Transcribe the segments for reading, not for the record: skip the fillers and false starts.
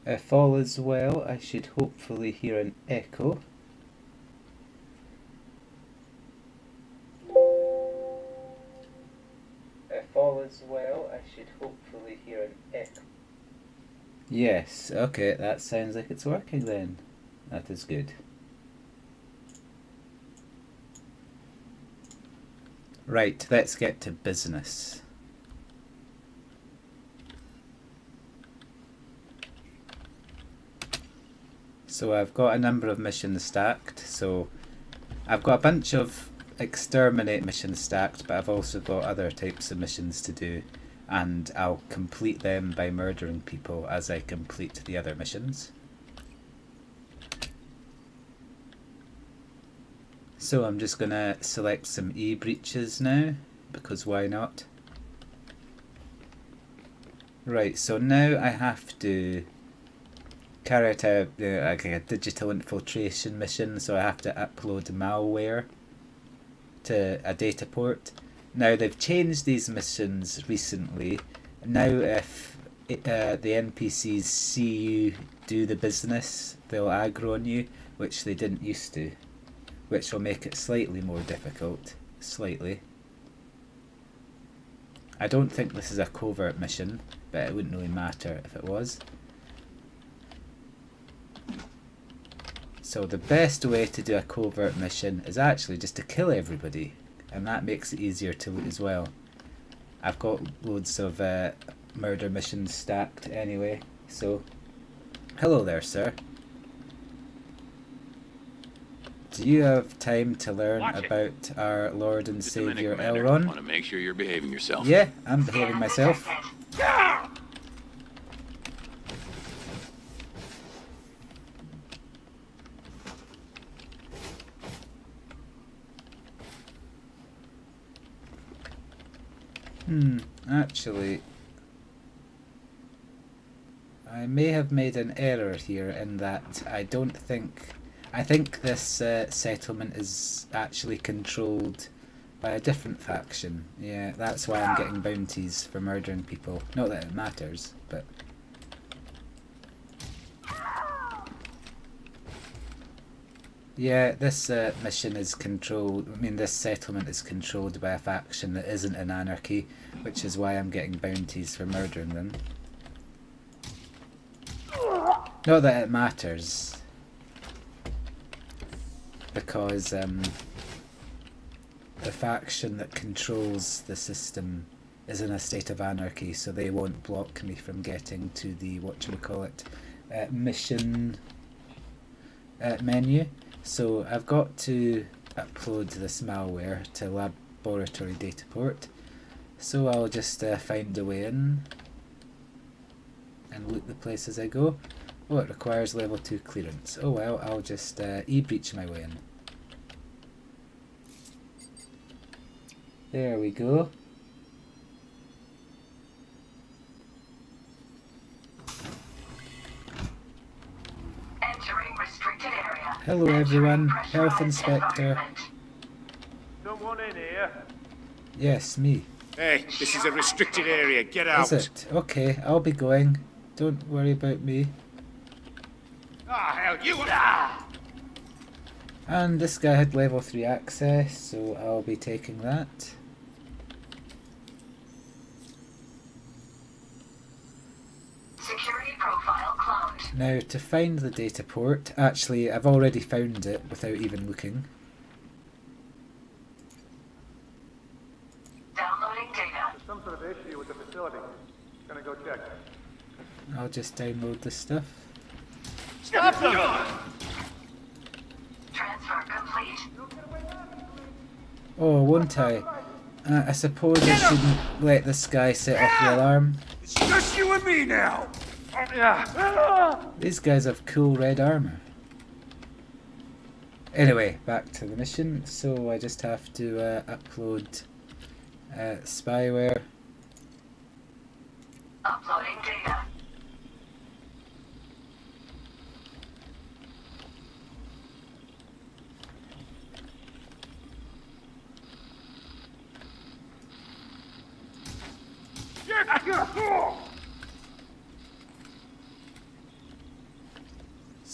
If all is well, I should hopefully hear an echo. If all is well, I should hopefully hear an echo. Yes, okay, that sounds like it's working then. That is good. Right, let's get to business. So I've got a number of missions stacked. So I've got a bunch of exterminate missions stacked, but I've also got other types of missions to do, and I'll complete them by murdering people as I complete the other missions. So I'm just going to select some E-breaches now, because why not? Right, so now I have to carry out a digital infiltration mission, so I have to upload malware to a data port. Now they've changed these missions recently. Now if the NPCs see you do the business, they'll aggro on you, which they didn't used to, which will make it slightly more difficult. Slightly. I don't think this is a covert mission, but it wouldn't really matter if it was. So the best way to do a covert mission is actually just to kill everybody, and that makes it easier to loot as well. I've got loads of murder missions stacked anyway, so hello there, sir. Do you have time to learn about our Lord and Savior Elrond? I want to make sure you're behaving yourself. Yeah, I'm behaving myself. Actually, I may have made an error here in that I think this settlement is actually controlled by a different faction. Yeah, that's why I'm getting bounties for murdering people. Not that it matters, but... Yeah, this mission is controlled, this settlement is controlled by a faction that isn't an anarchy, which is why I'm getting bounties for murdering them. Not that it matters, because the faction that controls the system is in a state of anarchy, so they won't block me from getting to the, mission menu. So I've got to upload this malware to laboratory data port. So I'll just find a way in and loot the place as I go. Oh, it requires level 2 clearance. Oh well, I'll just e-breach my way in. There we go. Entering restricted area. Hello everyone, Health Inspector. Someone in here? Yes, me. Hey, this is a restricted area. Get out. Is it? Okay, I'll be going. Don't worry about me. Ah, hell, you... And this guy had level 3 access, so I'll be taking that. Security profile cloned. Now, to find the data port, actually, I've already found it without even looking. Downloading data. There's some sort of issue with the facility. Gonna go check. I'll just download this stuff. Stop them! Transfer complete. Oh, won't I? I suppose I shouldn't let this guy set off the alarm. It's just you and me now! These guys have cool red armor. Anyway, back to the mission. So I just have to upload spyware. Uploading data.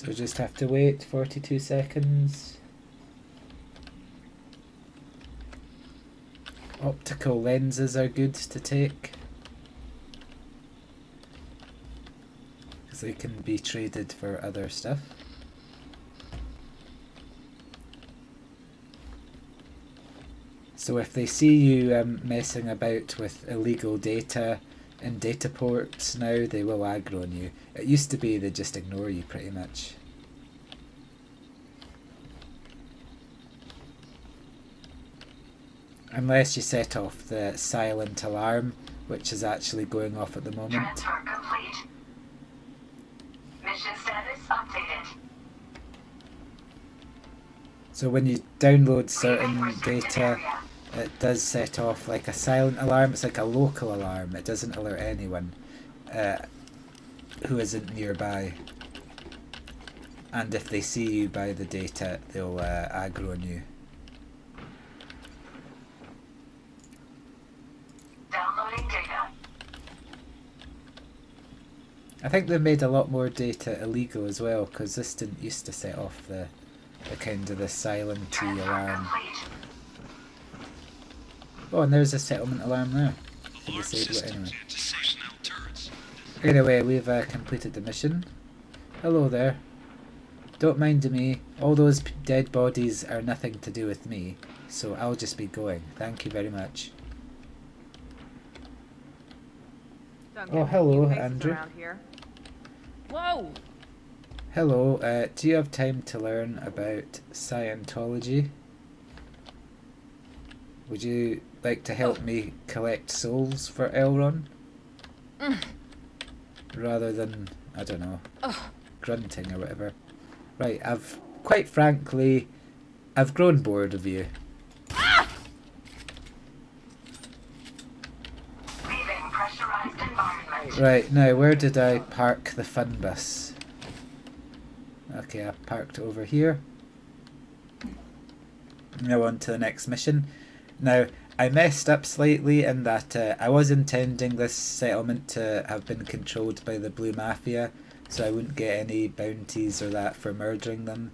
So just have to wait 42 seconds. Optical lenses are good to take, because they can be traded for other stuff. So if they see you messing about with illegal data in data ports now, they will aggro on you. It used to be they just ignore you pretty much. Unless you set off the silent alarm, which is actually going off at the moment. Transfer complete. Mission status updated. So when you download certain data, it does set off like a silent alarm. It's like a local alarm. It doesn't alert anyone who isn't nearby. And if they see you by the data, they'll aggro on you. Downloading data. I think they've made a lot more data illegal as well, because this didn't used to set off the kind of the silent alarm. Complete. Oh, and there's a settlement alarm there. Can disable it anyway. Anyway, we've completed the mission. Hello there. Don't mind me. All those dead bodies are nothing to do with me, so I'll just be going. Thank you very much. Oh, hello, Andrew. Whoa! Hello, do you have time to learn about Scientology? Would you like to help me collect souls for Elron? Rather than, I don't know, grunting or whatever. Right, quite frankly, I've grown bored of you. Leaving pressurized environment. Right, now where did I park the fun bus? Okay, I parked over here. Now on to the next mission. Now, I messed up slightly in that I was intending this settlement to have been controlled by the Blue Mafia, so I wouldn't get any bounties or that for murdering them,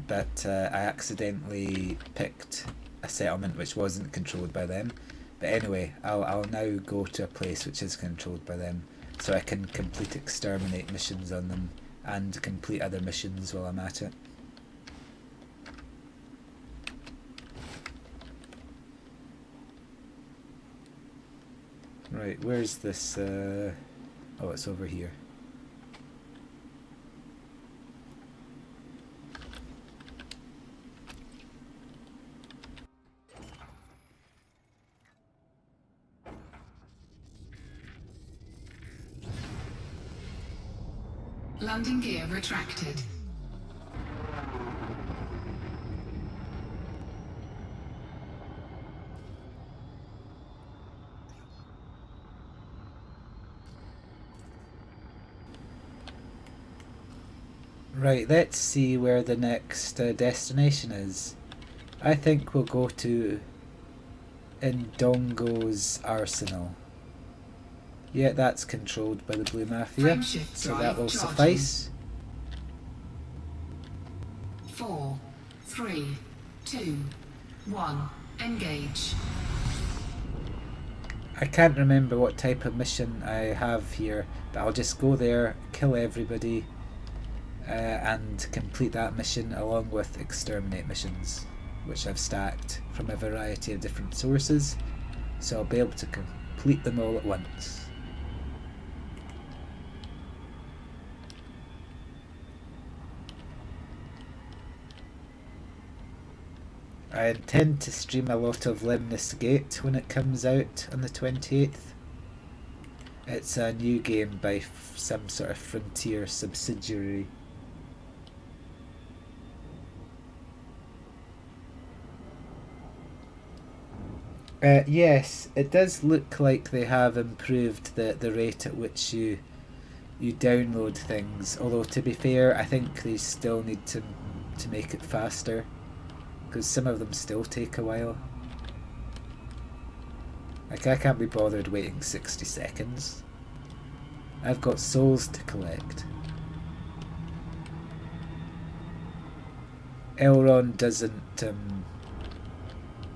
but I accidentally picked a settlement which wasn't controlled by them. But anyway, I'll now go to a place which is controlled by them, so I can complete exterminate missions on them and complete other missions while I'm at it. Right, where's this? Oh, it's over here. Landing gear retracted. Right, let's see where the next destination is. I think we'll go to Ndongo's arsenal. Yeah, that's controlled by the Blue Mafia, so that will suffice. 4, 3, 2, 1, engage. I can't remember what type of mission I have here, but I'll just go there, kill everybody, and complete that mission along with exterminate missions, which I've stacked from a variety of different sources, so I'll be able to complete them all at once. I intend to stream a lot of Lemnis Gate when it comes out on the 28th. It's a new game by some sort of Frontier subsidiary. Yes, it does look like they have improved the rate at which you download things, although to be fair, I think they still need to make it faster, because some of them still take a while. Like, I can't be bothered waiting 60 seconds. I've got souls to collect. Elrond doesn't,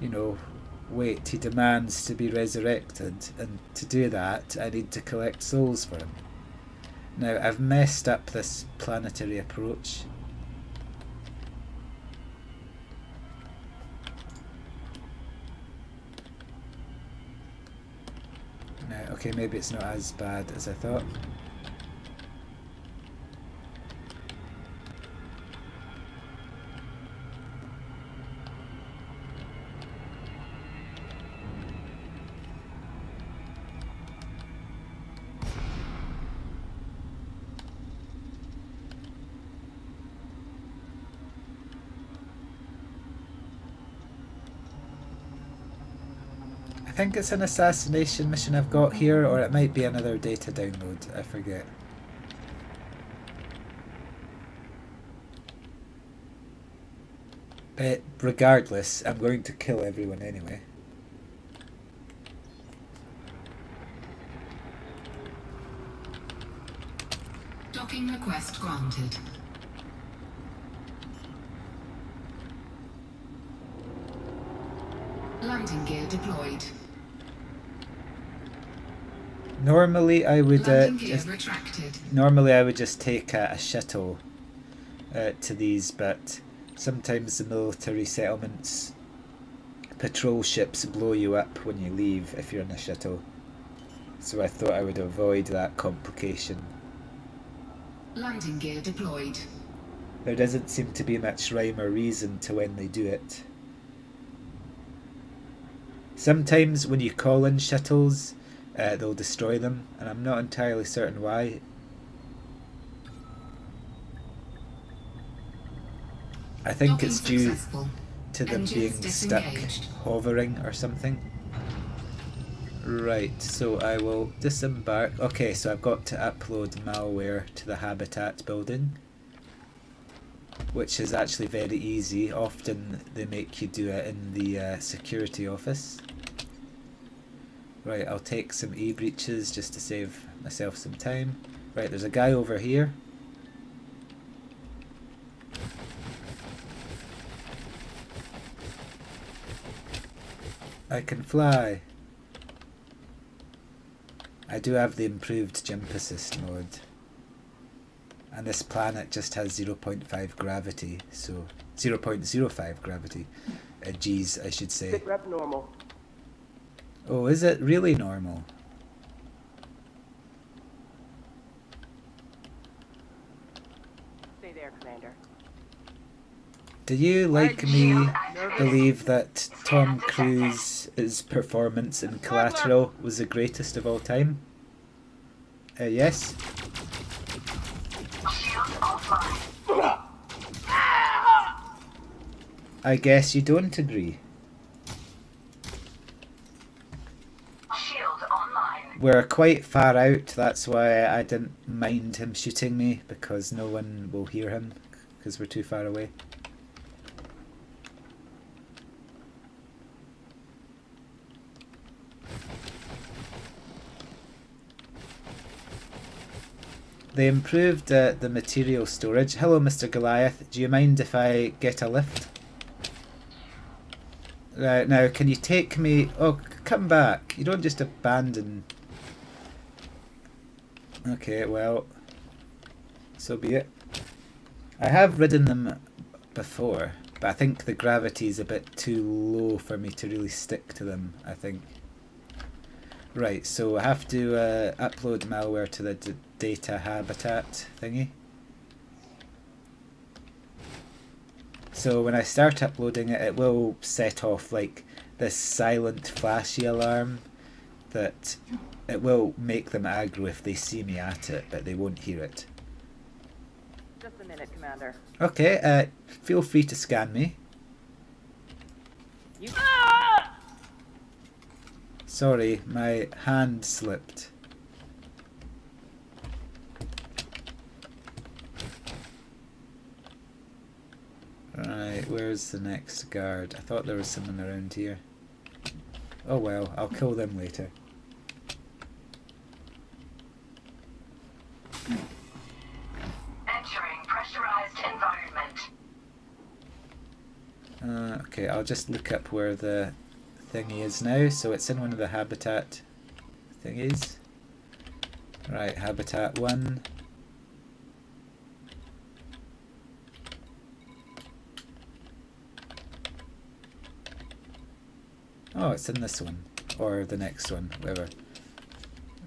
you know, wait. He demands to be resurrected, and to do that, I need to collect souls for him. Now, I've messed up this planetary approach. Now, okay, maybe it's not as bad as I thought. I think it's an assassination mission I've got here, or it might be another data download, I forget. But regardless, I'm going to kill everyone anyway. Docking request granted. Landing gear deployed. Normally I would Landing gear retracted. normally I would just take a shuttle to these, but sometimes the military settlements patrol ships blow you up when you leave if you're in a shuttle. So I thought I would avoid that complication. Landing gear deployed. There doesn't seem to be much rhyme or reason to when they do it. Sometimes when you call in shuttles, they'll destroy them, and I'm not entirely certain why. I think Docking it's due successful. to them Engines being stuck disengaged. hovering or something. Right, so I will disembark. Okay, so I've got to upload malware to the habitat building, which is actually very easy. Often they make you do it in the security office. Right, I'll take some e-breaches just to save myself some time. Right, there's a guy over here. I can fly. I do have the improved jump assist mode. And this planet just has 0.5 gravity, so 0.05 gravity. G's, I should say. Sit rep normal. Oh, is it really normal? Stay there, Commander. Do you, like me, believe that Tom Cruise's performance in Collateral was the greatest of all time? Yes? Shield offline. I guess you don't agree. Shield online. We're quite far out, that's why I didn't mind him shooting me, because no one will hear him, because we're too far away. They improved the material storage. Hello, Mr. Goliath. Do you mind if I get a lift? Now, can you take me... Oh, come back. You don't just abandon... Okay, well... So be it. I have ridden them before, but I think the gravity is a bit too low for me to really stick to them, I think. Right, so I have to upload malware to the data habitat thingy. So when I start uploading it, it will set off like this silent flashy alarm that it will make them aggro if they see me at it, but they won't hear it. Just a minute, Commander. Okay, feel free to scan me. You. Sorry, my hand slipped. Right, where's the next guard? I thought there was someone around here. Oh well, I'll kill them later. Entering pressurized environment. Okay, I'll just look up where the thingy is now. So it's in one of the habitat thingies. Right, habitat 1. Oh, it's in this one. Or the next one, whatever.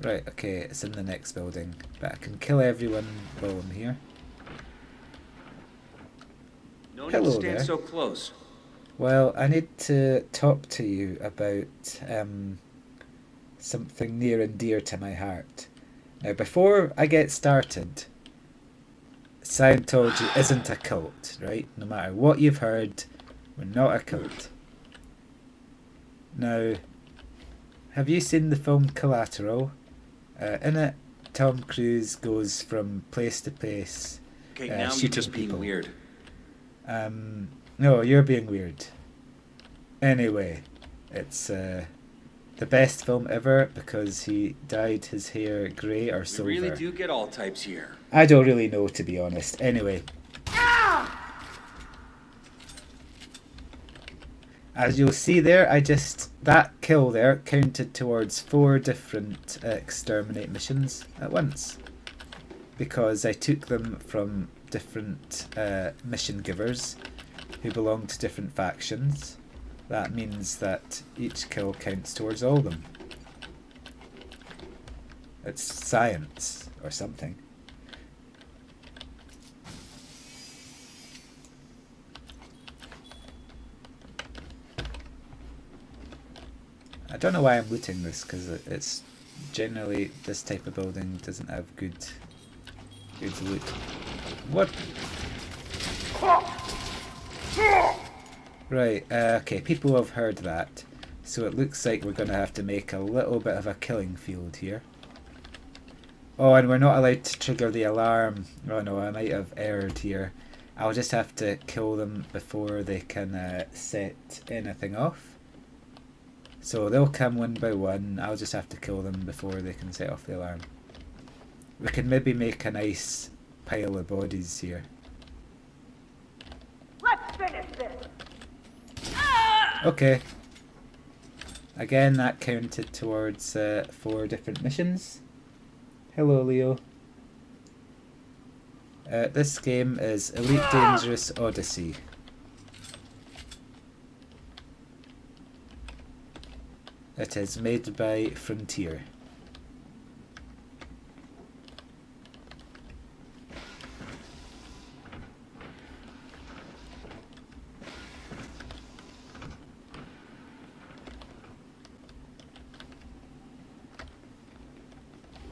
Right, okay, it's in the next building. But I can kill everyone while I'm here. No need Hello to stand there. so close. Well, I need to talk to you about something near and dear to my heart. Now, before I get started, Scientology isn't a cult, right? No matter what you've heard, we're not a cult. Now, have you seen the film Collateral? In it, Tom Cruise goes from place to place Okay, now you're shooting just being people. weird. No, you're being weird. Anyway, it's the best film ever because he dyed his hair grey or We silver. really do get all types here. I don't really know, to be honest. Anyway. As you'll see there, that kill there counted towards 4 different exterminate missions at once. Because I took them from different mission givers who belong to different factions. That means that each kill counts towards all of them. It's science or something. I don't know why I'm looting this, because it's generally this type of building doesn't have good loot. What? Right, okay, people have heard that, so it looks like we're going to have to make a little bit of a killing field here. Oh, and we're not allowed to trigger the alarm. Oh no, I might have erred here. I'll just have to kill them before they can set anything off. So they'll come one by one, I'll just have to kill them before they can set off the alarm. We can maybe make a nice pile of bodies here. Let's finish this. Okay. Again, that counted towards 4 different missions. Hello, Leo. This game is Elite Dangerous Odyssey. It is made by Frontier.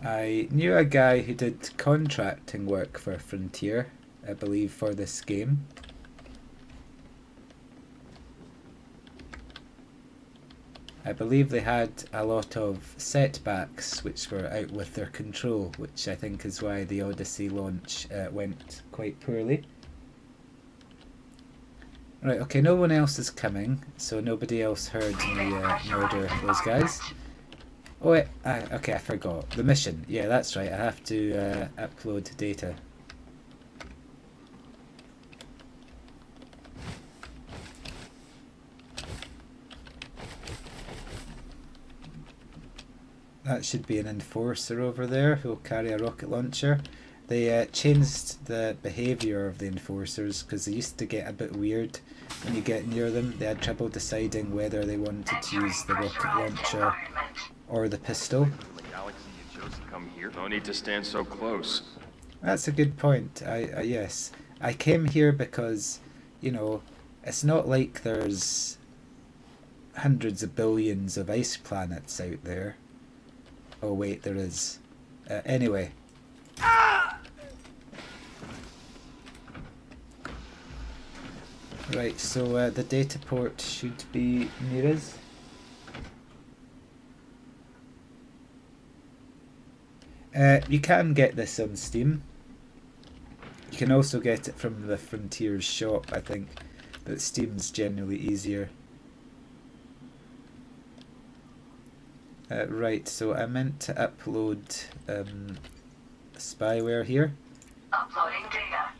I knew a guy who did contracting work for Frontier, I believe, for this game. I believe they had a lot of setbacks which were out with their control, which I think is why the Odyssey launch went quite poorly. Right, okay, no one else is coming, so nobody else heard me murder those guys. Oh wait, okay, I forgot. The mission. Yeah, that's right, I have to upload data. That should be an enforcer over there who'll carry a rocket launcher. They changed the behaviour of the enforcers because they used to get a bit weird when you get near them. They had trouble deciding whether they wanted to use the rocket launcher or the pistol. The galaxy you chose to come here. No need to stand so close. That's a good point. Yes, I came here because, you know, it's not like there's hundreds of billions of ice planets out there. Oh wait, there is. Anyway. Right, so the data port should be near us. You can get this on Steam. You can also get it from the Frontiers shop, I think, but Steam's generally easier. Right, so I meant to upload spyware here. Uploading data.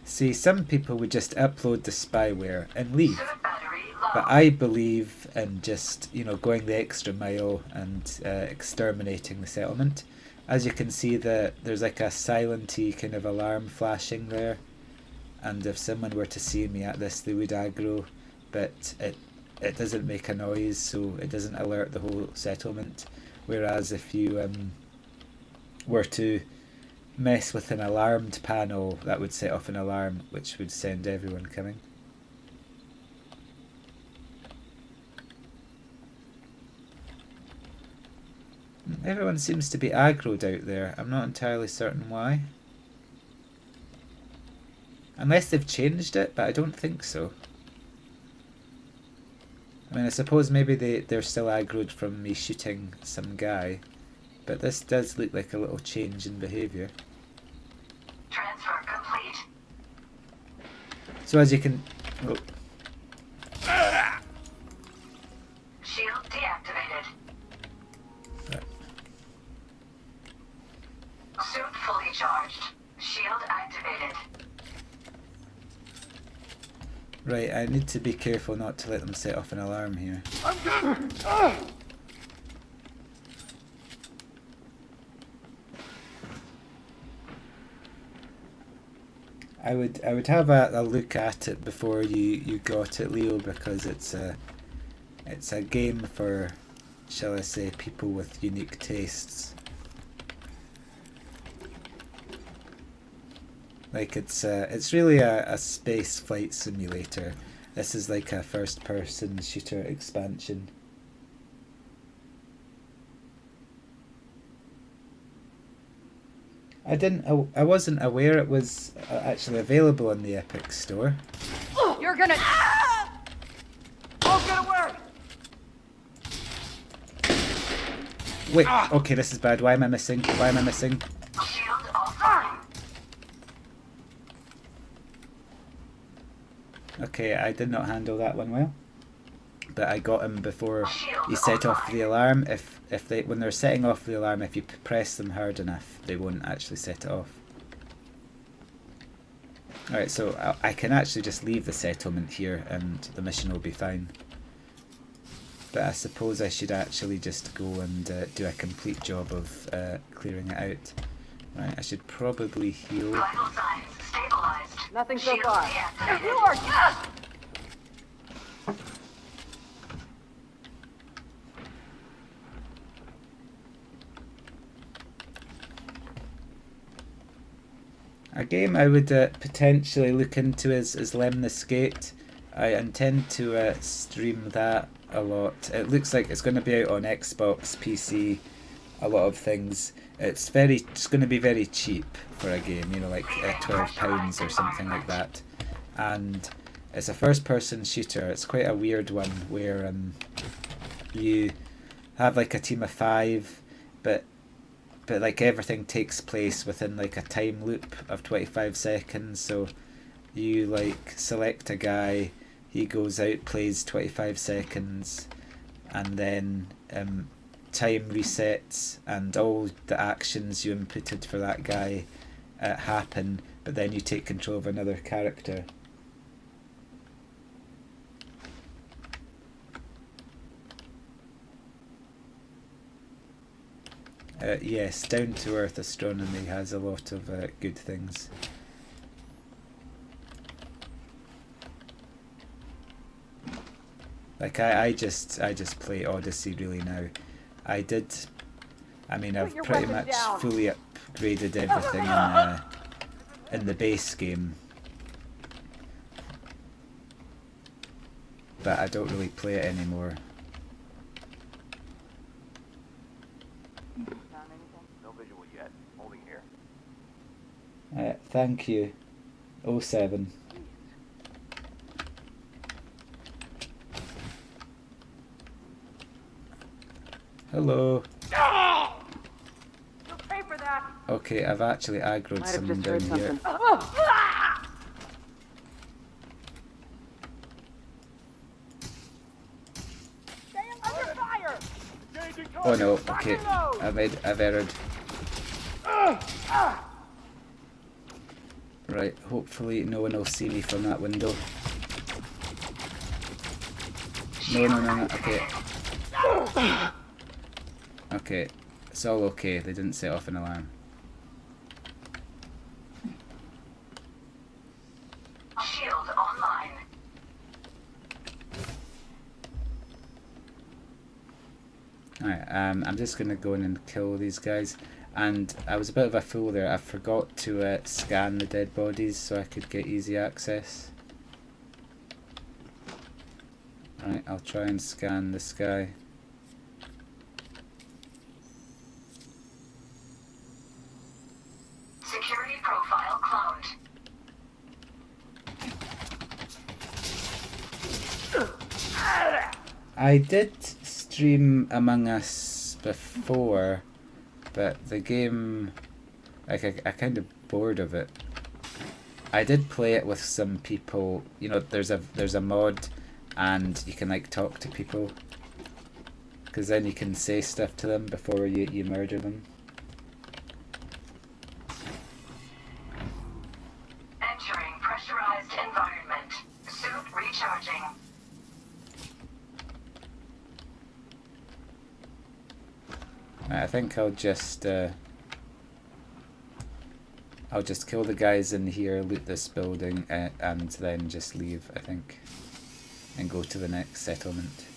See, some people would just upload the spyware and leave. Suit battery low. But I believe in just, you know, going the extra mile and exterminating the settlement. As you can see, there's like a silenty kind of alarm flashing there. And if someone were to see me at this, they would aggro. But it doesn't make a noise, so it doesn't alert the whole settlement. Whereas if you were to mess with an alarmed panel, that would set off an alarm which would send everyone coming. Everyone seems to be aggroed out there. I'm not entirely certain why. Unless they've changed it, but I don't think so. I mean, I suppose maybe they're still aggroed from me shooting some guy, but this does look like a little change in behaviour. Transfer complete. So as you can... Oh, Shield deactivated. right. Suit fully charged. Shield activated. Right, I need to be careful not to let them set off an alarm here. I would have a look at it before you got it, Leo, because it's a game for, shall I say, people with unique tastes. Like it's really a space flight simulator. This is like a first-person shooter expansion. I wasn't aware it was actually available in the Epic Store. You're gonna. Oh, gonna work. Wait, okay, this is bad. Why am I missing? Why am I missing? Shield offline. Okay, I did not handle that one well. But I got him before he set off the alarm. When they're setting off the alarm, if you press them hard enough, they won't actually set it off. Alright, so I can actually just leave the settlement here and the mission will be fine. But I suppose I should actually just go and do a complete job of clearing it out. Right, I should probably heal. Vital signs stabilized. Nothing so Shield far. deactivated. You are. A game I would potentially look into is Lemnis Gate. I intend to stream that a lot. It looks like it's going to be out on Xbox, PC, a lot of things. It's going to be very cheap for a game, you know, like £12 or something like that. And it's a first-person shooter. It's quite a weird one where you have like a team of 5, but like everything takes place within like a time loop of 25 seconds. So you like select a guy, he goes out, plays 25 seconds, and then time resets and all the actions you inputted for that guy happen, but then you take control of another character. Yes, Down to Earth Astronomy has a lot of good things. Like I just play Odyssey really now. I've your pretty weapon much down. fully upgraded everything in the base game. But I don't really play it anymore. No visual yet. Holding here. Thank you. 07. You'll Hello. pay for that. Okay, I've actually aggroed Might have someone just down heard here. something. Stay under fire. Oh no, okay. I've erred. Right, hopefully no one will see me from that window. No, no, no, no, okay. Okay, it's all okay, they didn't set off an alarm. Shield online. Alright, I'm just gonna go in and kill these guys. And I was a bit of a fool there, I forgot to scan the dead bodies so I could get easy access. Alright, I'll try and scan this guy. Security profile cloned. I did stream Among Us before, but the game, like, I kind of bored of it. I did play it with some people. You know, there's a mod, and you can like talk to people, because then you can say stuff to them before you murder them. Entering pressurized environment. Suit recharging. I think I'll just kill the guys in here, loot this building, and then just leave, I think, and go to the next settlement.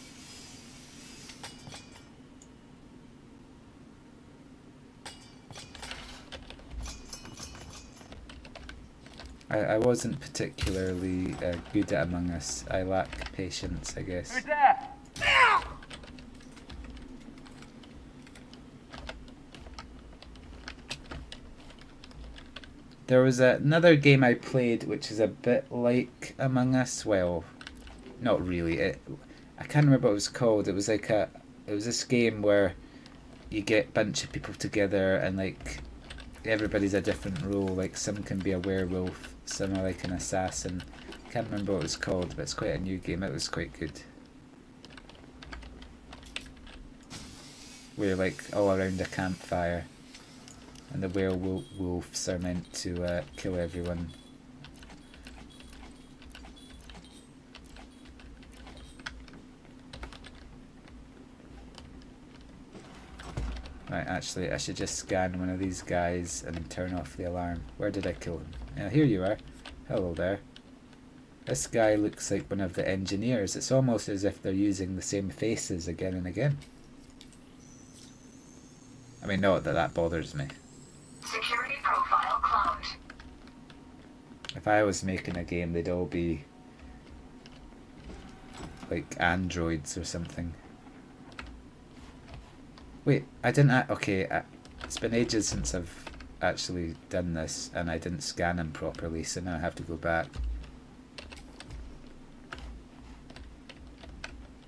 I wasn't particularly good at Among Us. I lack patience, I guess. Who's there? There was another game I played which is a bit like Among Us. Well, not really. I can't remember what it was called. It was like it was this game where you get a bunch of people together and like everybody's a different role. Like some can be a werewolf, some are like an assassin. I can't remember what it was called, but it's quite a new game. It was quite good. We're like all around a campfire, and the werewolves are meant to kill everyone. Right, actually, I should just scan one of these guys and turn off the alarm. Where did I kill him? Yeah, here you are. Hello there. This guy looks like one of the engineers. It's almost as if they're using the same faces again and again. I mean, not that that bothers me. Security profile cloned. If I was making a game, they'd all be like androids or something. Wait, I didn't. Okay, it's been ages since I've actually done this, and I didn't scan him properly, so now I have to go back.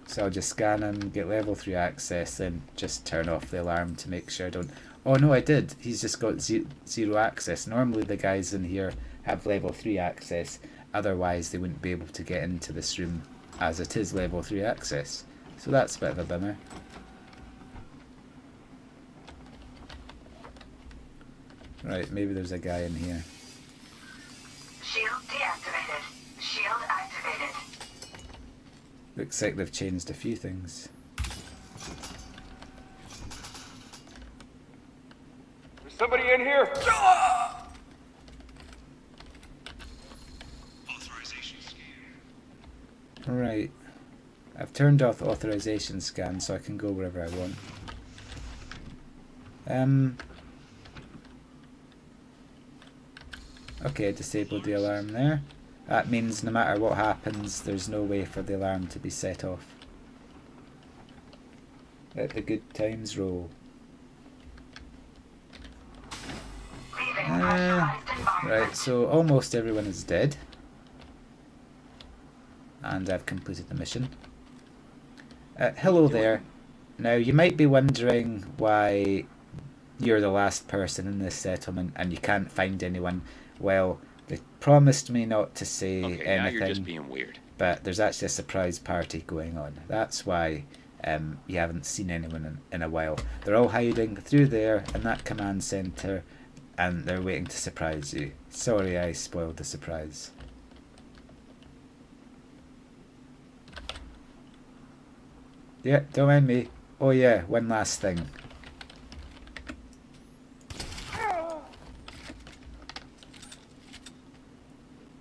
So I'll just scan him, get level 3 access, then just turn off the alarm to make sure I don't... Oh no, I did! He's just got zero access. Normally the guys in here have level 3 access, otherwise they wouldn't be able to get into this room as it is level 3 access. So that's a bit of a bummer. Right, maybe there's a guy in here. Shield deactivated. Shield activated. Looks like they've changed a few things. There's somebody in here. Right. I've turned off authorization scan so I can go wherever I want. Okay, disabled the alarm there. That means no matter what happens, there's no way for the alarm to be set off. Let the good times roll. Leaving pressurized environment. Right, so almost everyone is dead. And I've completed the mission. Hello there. Now, you might be wondering why you're the last person in this settlement and you can't find anyone. Well, they promised me not to say Okay, anything. now you're just being weird. But there's actually a surprise party going on. That's why you haven't seen anyone in a while. They're all hiding through there in that command center and they're waiting to surprise you. Sorry I spoiled the surprise. Yeah, don't mind me. Oh yeah, one last thing.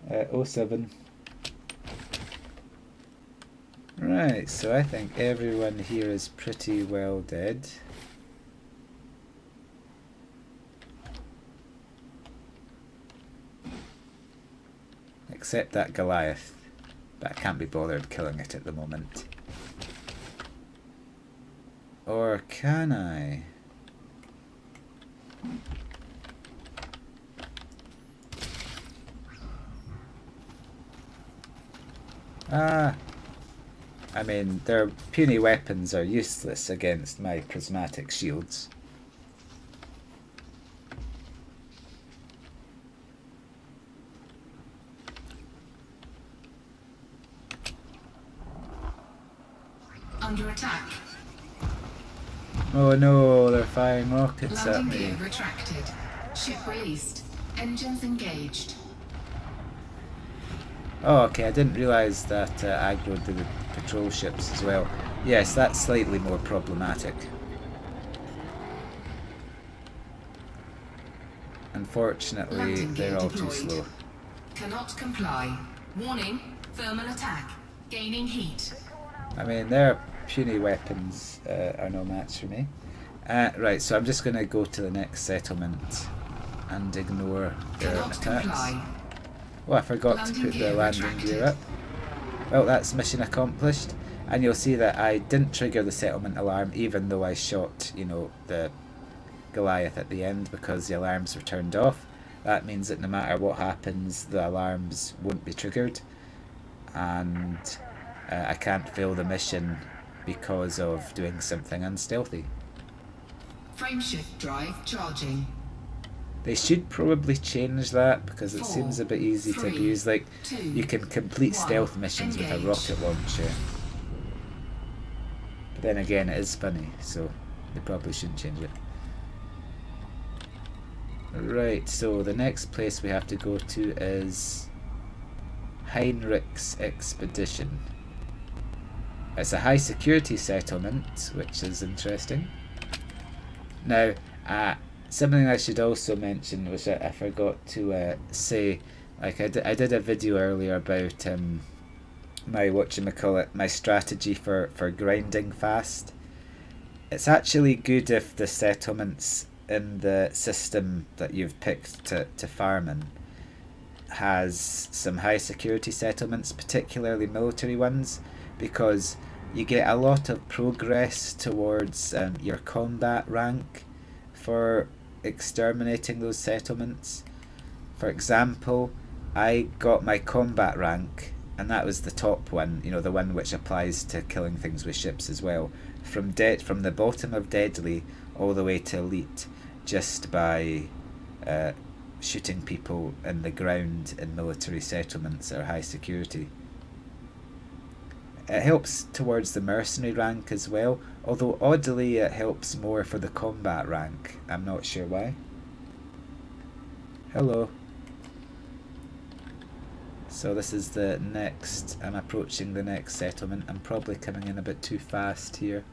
'07. Right, so I think everyone here is pretty well dead. Except that Goliath, but I can't be bothered killing it at the moment. Or can I? Ah, I mean, their puny weapons are useless against my prismatic shields. Under attack. Oh no, they're firing rockets at Landing me. gear retracted. Ship released. Engines engaged. Oh, okay, I didn't realise that aggro did the patrol ships as well. Yes, that's slightly more problematic. Unfortunately, Landing gear they're all too deployed. slow. Cannot comply. Warning. Thermal attack. Gaining heat. I mean, their puny weapons are no match for me. Right, so I'm just going to go to the next settlement and ignore their Cannot attacks. comply. Oh, I forgot to Landing put the gear landing retracted. gear up. Well, that's mission accomplished. And you'll see that I didn't trigger the settlement alarm even though I shot, you know, the Goliath at the end because the alarms were turned off. That means that no matter what happens, the alarms won't be triggered. And I can't fail the mission because of doing something unstealthy. Frameshift drive charging. They should probably change that because it 4, seems a bit easy to 3, abuse. Like, 2, you can complete 1, stealth missions with a engage. rocket launcher. But then again, it is funny, so they probably shouldn't change it. Right, so the next place we have to go to is Heinrich's Expedition. It's a high security settlement, which is interesting. Now, something I should also mention, which I forgot to say, like I did a video earlier about my my strategy for grinding fast. It's actually good if the settlements in the system that you've picked to farm in has some high security settlements, particularly military ones, because you get a lot of progress towards your combat rank for exterminating those settlements. For example, I got my combat rank, and that was the top one, you know, the one which applies to killing things with ships as well, from the bottom of deadly all the way to elite, just by shooting people in the ground in military settlements that are high security. It helps towards the mercenary rank as well, although oddly it helps more for the combat rank. I'm not sure why. Hello. So this is the next, I'm approaching the next settlement. I'm probably coming in a bit too fast here.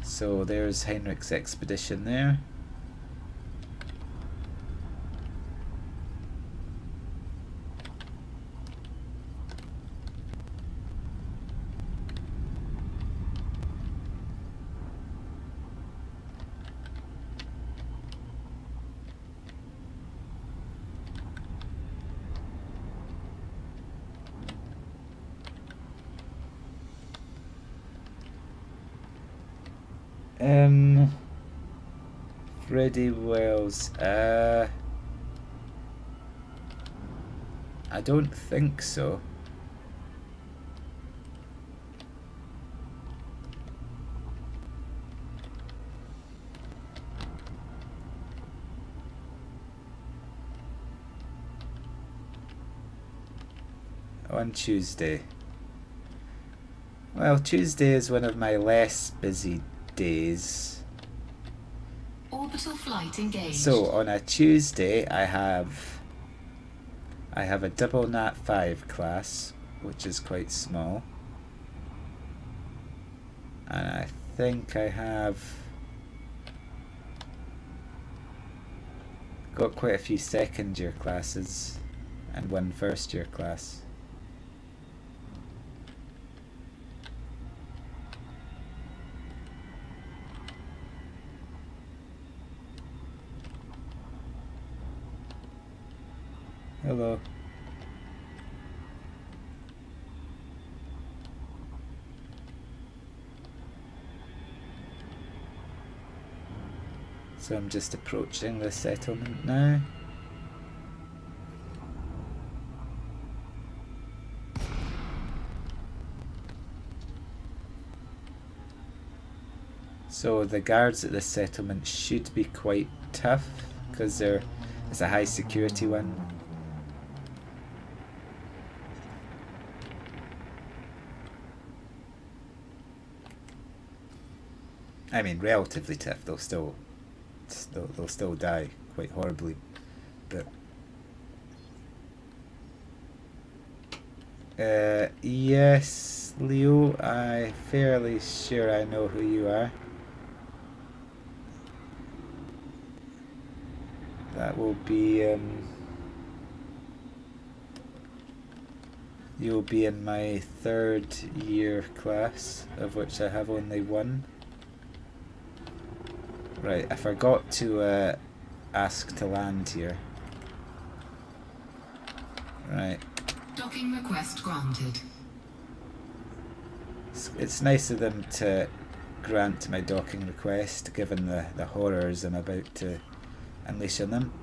So there's Heinrich's Expedition there. Freddy Wells. I don't think so. on Tuesday? Well, Tuesday is one of my less busy days. Orbital flight engaged. So on a Tuesday, I have a double Nat 5 class, which is quite small, and I think I have got quite a few second year classes and one first year class. Hello. So I'm just approaching the settlement now. So the guards at this settlement should be quite tough because it's a high security one. I mean, relatively tough. They'll still die quite horribly, but yes, Leo, I'm fairly sure I know who you are. That will be you'll be in my 3rd year class, of which I have only one. Right, I forgot to ask to land here. Right. Docking request granted. It's nice of them to grant my docking request, given the horrors I'm about to unleash on them.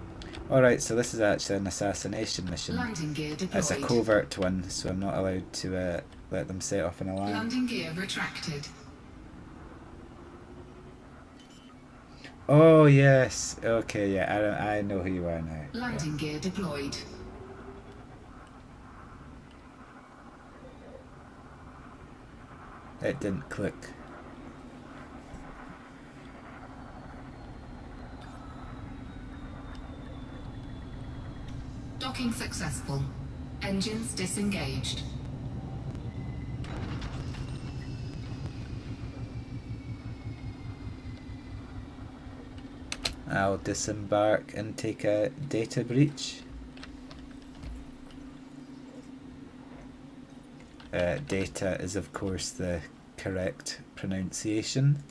Alright, so this is actually an assassination mission. Landing gear deployed. It's a covert one, so I'm not allowed to let them set off an alarm. Landing gear retracted. Oh yes, okay, yeah, I know who you are now. Landing gear deployed. It didn't click. Docking successful. Engines disengaged. I'll disembark and take a data breach. Data is of course the correct pronunciation.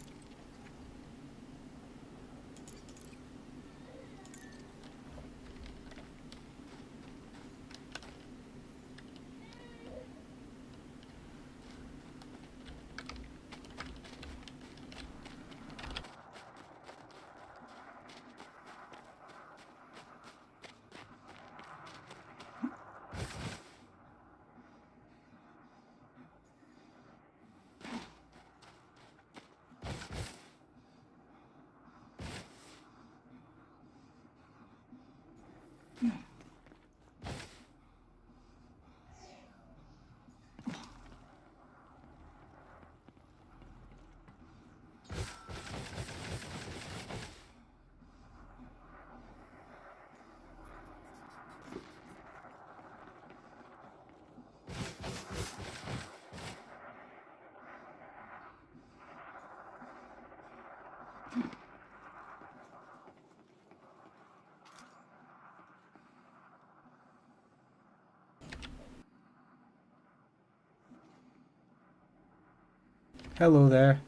Hello there.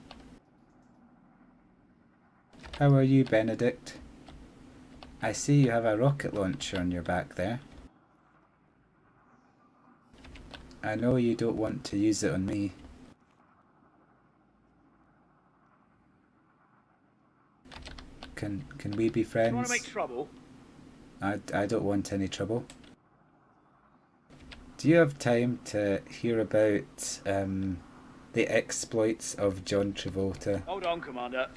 How are you, Benedict? I see you have a rocket launcher on your back there. I know you don't want to use it on me. Can we be friends? You want to make trouble? I don't want any trouble. Do you have time to hear about the exploits of John Travolta? Hold on, Commander.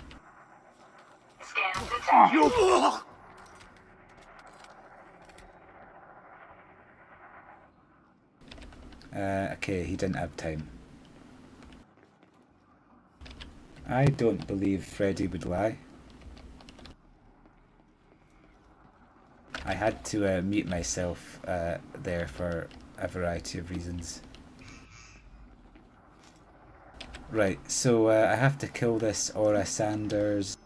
Scan detected. Okay, he didn't have time. I don't believe Freddy would lie. I had to mute myself there for a variety of reasons. Right, so I have to kill this Aura Sanders.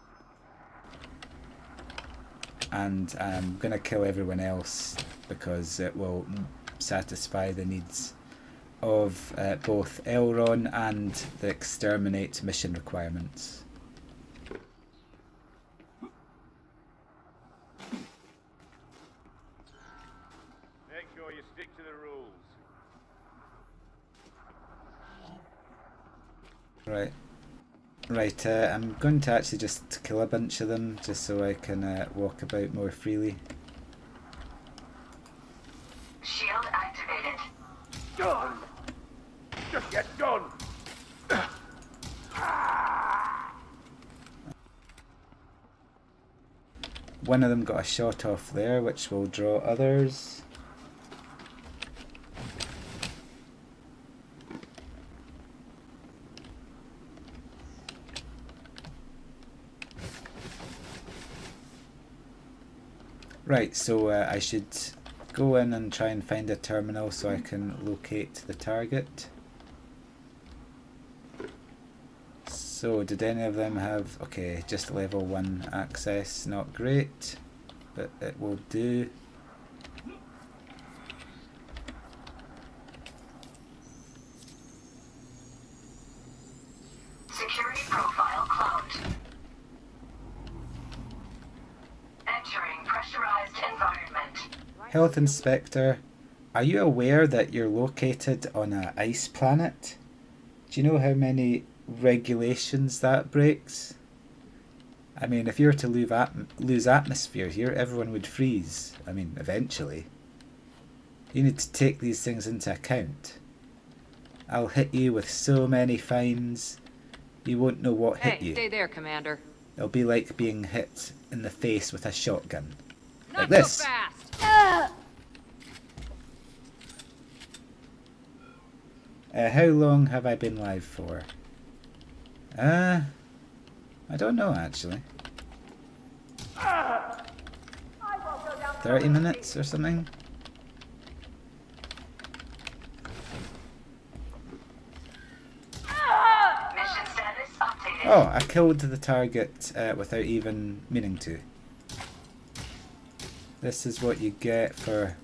And I'm gonna kill everyone else because it will satisfy the needs of both Elron and the exterminate mission requirements. Make sure you stick to the rules. Right. Right, I'm going to actually just kill a bunch of them just so I can walk about more freely. Shield activated. Done! Just get done! One of them got a shot off there, which will draw others. Right, so I should go in and try and find a terminal so I can locate the target. So, did any of them have... Okay, just level 1 access, not great, but it will do. Security profile cloned. Entering pressurized environment. Health Inspector, are you aware that you're located on an ice planet? Do you know how many regulations that breaks? I mean, if you were to lose atmosphere here, everyone would freeze. I mean, eventually. You need to take these things into account. I'll hit you with so many fines, you won't know what hit you. Stay there, Commander. It'll be like being hit in the face with a shotgun. Not Like this. so fast. How long have I been live for? I don't know actually. 30 minutes or something? Mission status updated. Oh, I killed the target without even meaning to. This is what you get for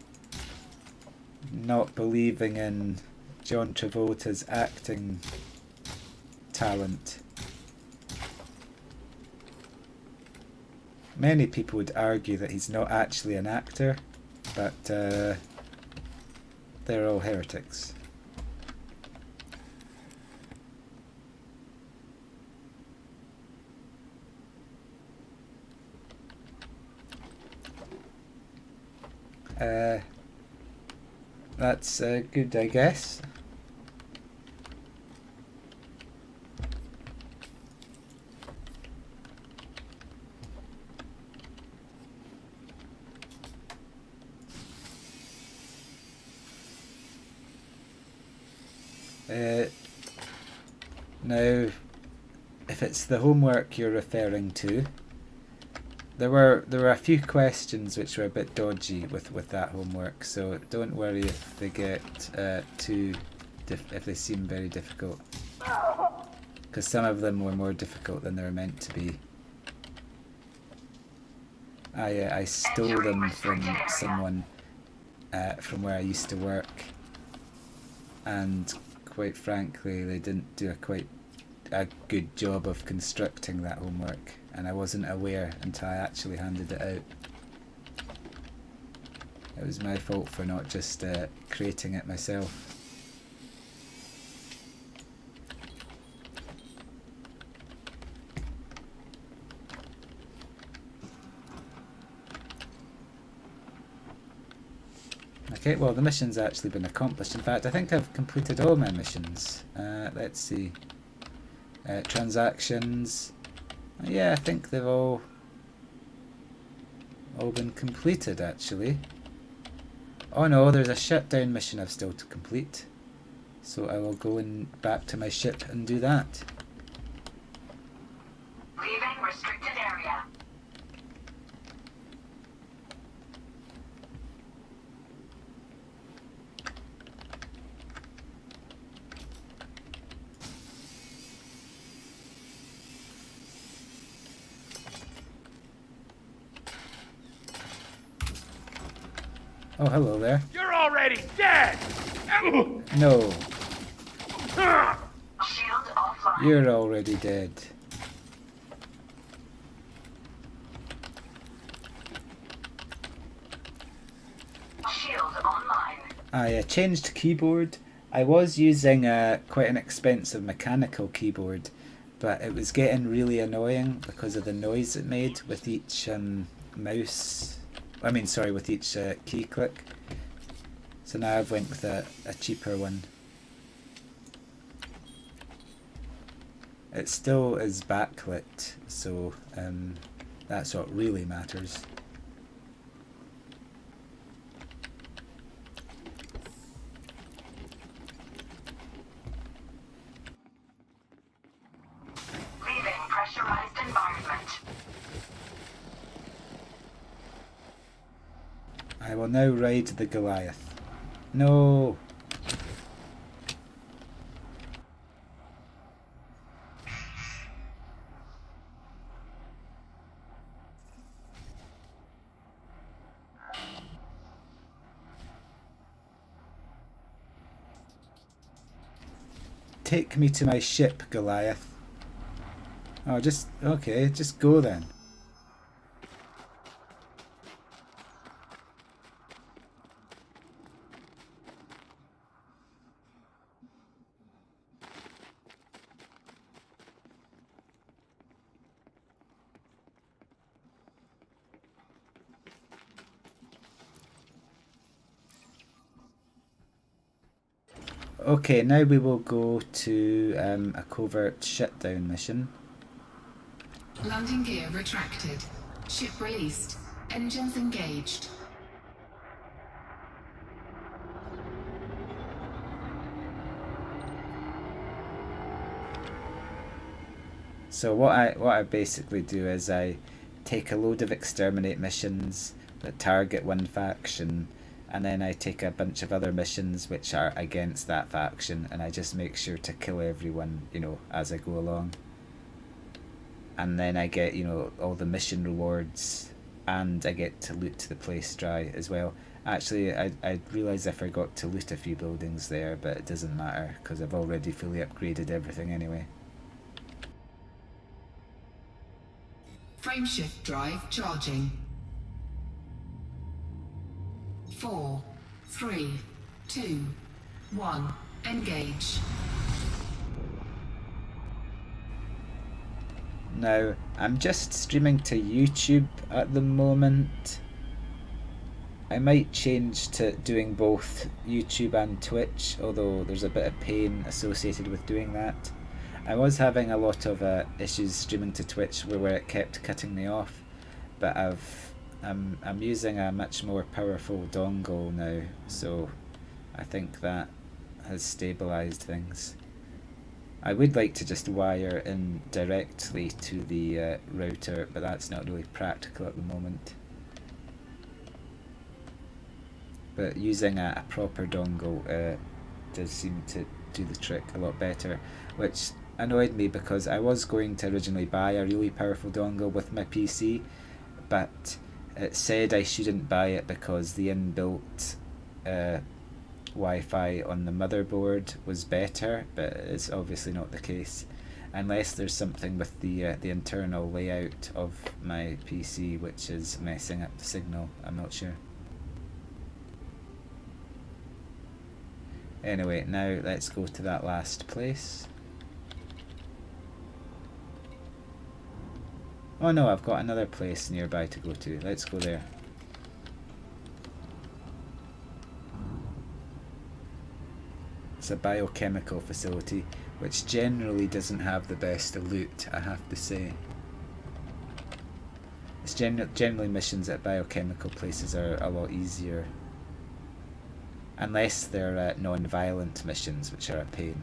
not believing in John Travolta's acting talent. Many people would argue that he's not actually an actor, but they're all heretics. That's good, I guess. Now, if it's the homework you're referring to, there were a few questions which were a bit dodgy with that homework, so don't worry if they get if they seem very difficult, because some of them were more difficult than they were meant to be. I stole them from someone from where I used to work, and quite frankly they didn't do a good job of constructing that homework, and I wasn't aware until I actually handed it out. It was my fault for not just creating it myself. Okay, well the mission's actually been accomplished. In fact, I think I've completed all my missions. Let's see. Transactions. Yeah, I think they've all been completed actually. Oh no, there's a shutdown mission I've still to complete. So I will go back to my ship and do that. Leaving restricted area. Oh, hello there. You're already dead! No, Shield offline. you're already dead. Shield online. I changed keyboard. I was using quite an expensive mechanical keyboard, but it was getting really annoying because of the noise it made with each with each key click. So now I've went with a cheaper one. It still is backlit, so that's what really matters. Leaving pressurized environment. I will now ride the Goliath. No! Take me to my ship, Goliath. Oh, okay, just go then. Okay, now we will go to a covert shutdown mission. Landing gear retracted. Ship released. Engines engaged. So what I basically do is I take a load of exterminate missions that target one faction, and then I take a bunch of other missions which are against that faction, and I just make sure to kill everyone, as I go along. And then I get, all the mission rewards, and I get to loot the place dry as well. Actually, I realised I forgot to loot a few buildings there, but it doesn't matter because I've already fully upgraded everything anyway. Frameshift drive charging. 4, 3, 2, 1. Engage. Now, I'm just streaming to YouTube at the moment. I might change to doing both YouTube and Twitch, although there's a bit of pain associated with doing that. I was having a lot of issues streaming to Twitch where it kept cutting me off, but I'm using a much more powerful dongle now, so I think that has stabilized things. I would like to just wire in directly to the router, but that's not really practical at the moment. But using a proper dongle does seem to do the trick a lot better, which annoyed me because I was going to originally buy a really powerful dongle with my PC, but it said I shouldn't buy it because the inbuilt Wi-Fi on the motherboard was better, but it's obviously not the case, unless there's something with the internal layout of my PC which is messing up the signal. I'm not sure. Anyway, now let's go to that last place. Oh no, I've got another place nearby to go to. Let's go there. It's a biochemical facility, which generally doesn't have the best loot, I have to say. It's generally missions at biochemical places are a lot easier. Unless they're non-violent missions, which are a pain.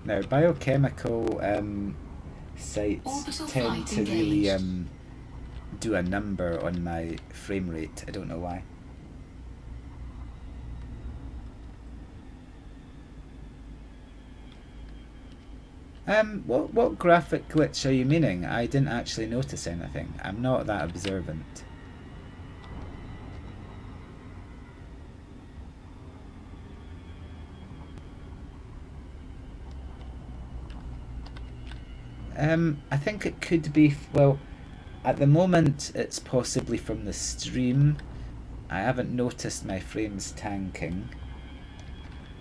Now, biochemical sites Orbital tend flight to really engaged. do a number on my frame rate. I don't know why. What graphic glitch are you meaning? I didn't actually notice anything. I'm not that observant. I think it could be, well, at the moment it's possibly from the stream. I haven't noticed my frames tanking.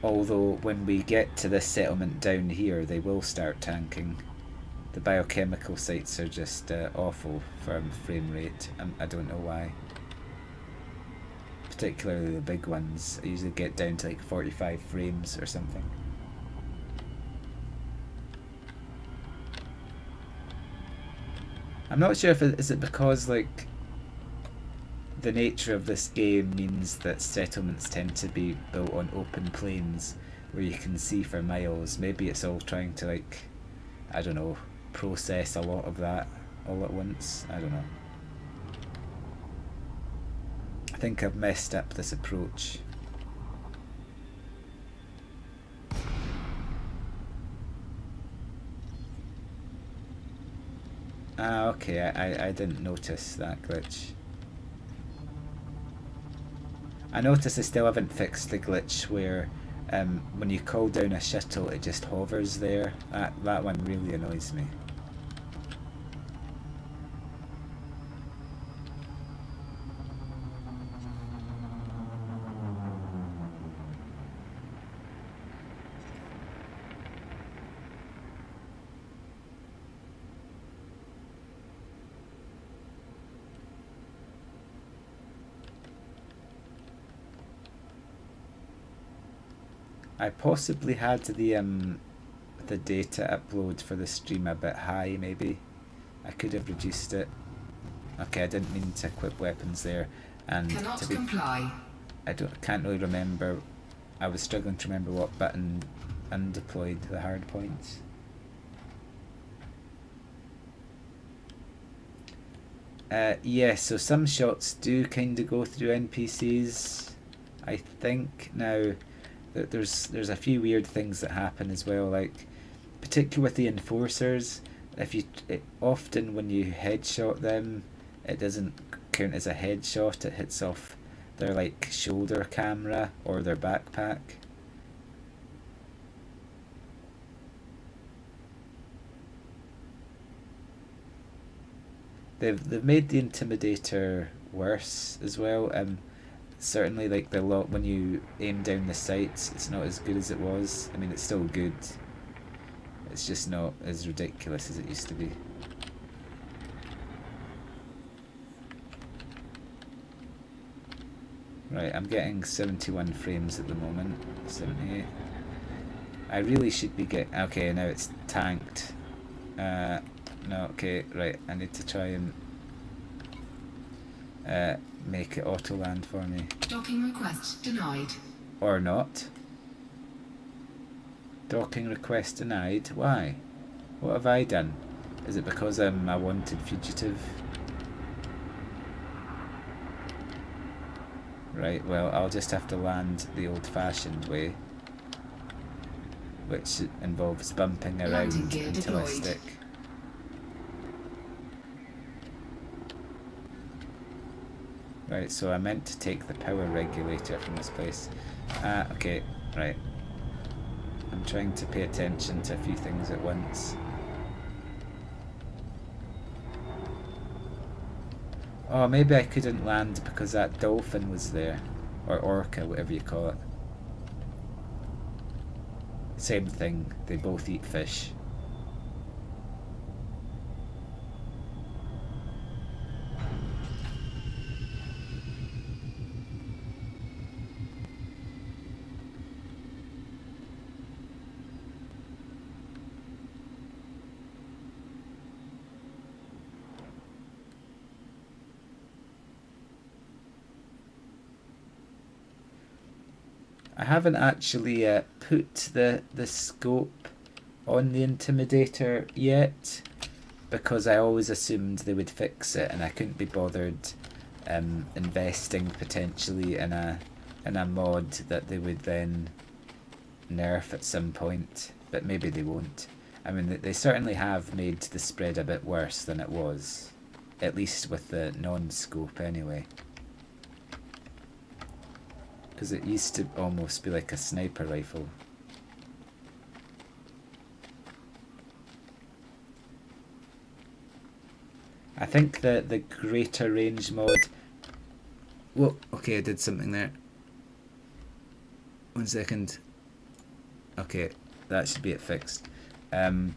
Although when we get to this settlement down here, they will start tanking. The biochemical sites are just awful for frame rate. I don't know why. Particularly the big ones. I usually get down to like 45 frames or something. I'm not sure if is it because like the nature of this game means that settlements tend to be built on open plains where you can see for miles. Maybe it's all trying to like, I don't know, process a lot of that all at once. I don't know. I think I've messed up this approach. Ah, okay, I didn't notice that glitch. I notice I still haven't fixed the glitch where when you call down a shuttle it just hovers there. That one really annoys me. I possibly had the data upload for the stream a bit high, maybe. I could have reduced it. Okay, I didn't mean to equip weapons there. And Cannot to be, comply. can't really remember. I was struggling to remember what button undeployed the hard points. Yeah, so some shots do kind of go through NPCs, I think. Now, there's a few weird things that happen as well, like particularly with the enforcers. Often when you headshot them, it doesn't count as a headshot. It hits off their like shoulder camera or their backpack. They've made the Intimidator worse as well. Certainly, like when you aim down the sights, it's not as good as it was. I mean, it's still good. It's just not as ridiculous as it used to be. Right, I'm getting 71 frames at the moment. 78. I really should be okay, now it's tanked. No, okay, right. I need to try and make it auto land for me. Docking request denied. Or not. Docking request denied. Why? What have I done? Is it because I'm a wanted fugitive? Right, well, I'll just have to land the old-fashioned way, which involves bumping around Landing gear until I deployed. stick. Right, so I meant to take the power regulator from this place. Okay, right. I'm trying to pay attention to a few things at once. Oh, maybe I couldn't land because that dolphin was there. Or orca, whatever you call it. Same thing, they both eat fish. I haven't actually put the scope on the Intimidator yet because I always assumed they would fix it and I couldn't be bothered investing potentially in a mod that they would then nerf at some point, but maybe they won't. I mean, they certainly have made the spread a bit worse than it was, at least with the non-scope anyway. Because it used to almost be like a sniper rifle. I think the greater range mod... Whoa, okay, I did something there. 1 second. Okay, that should be it fixed. Where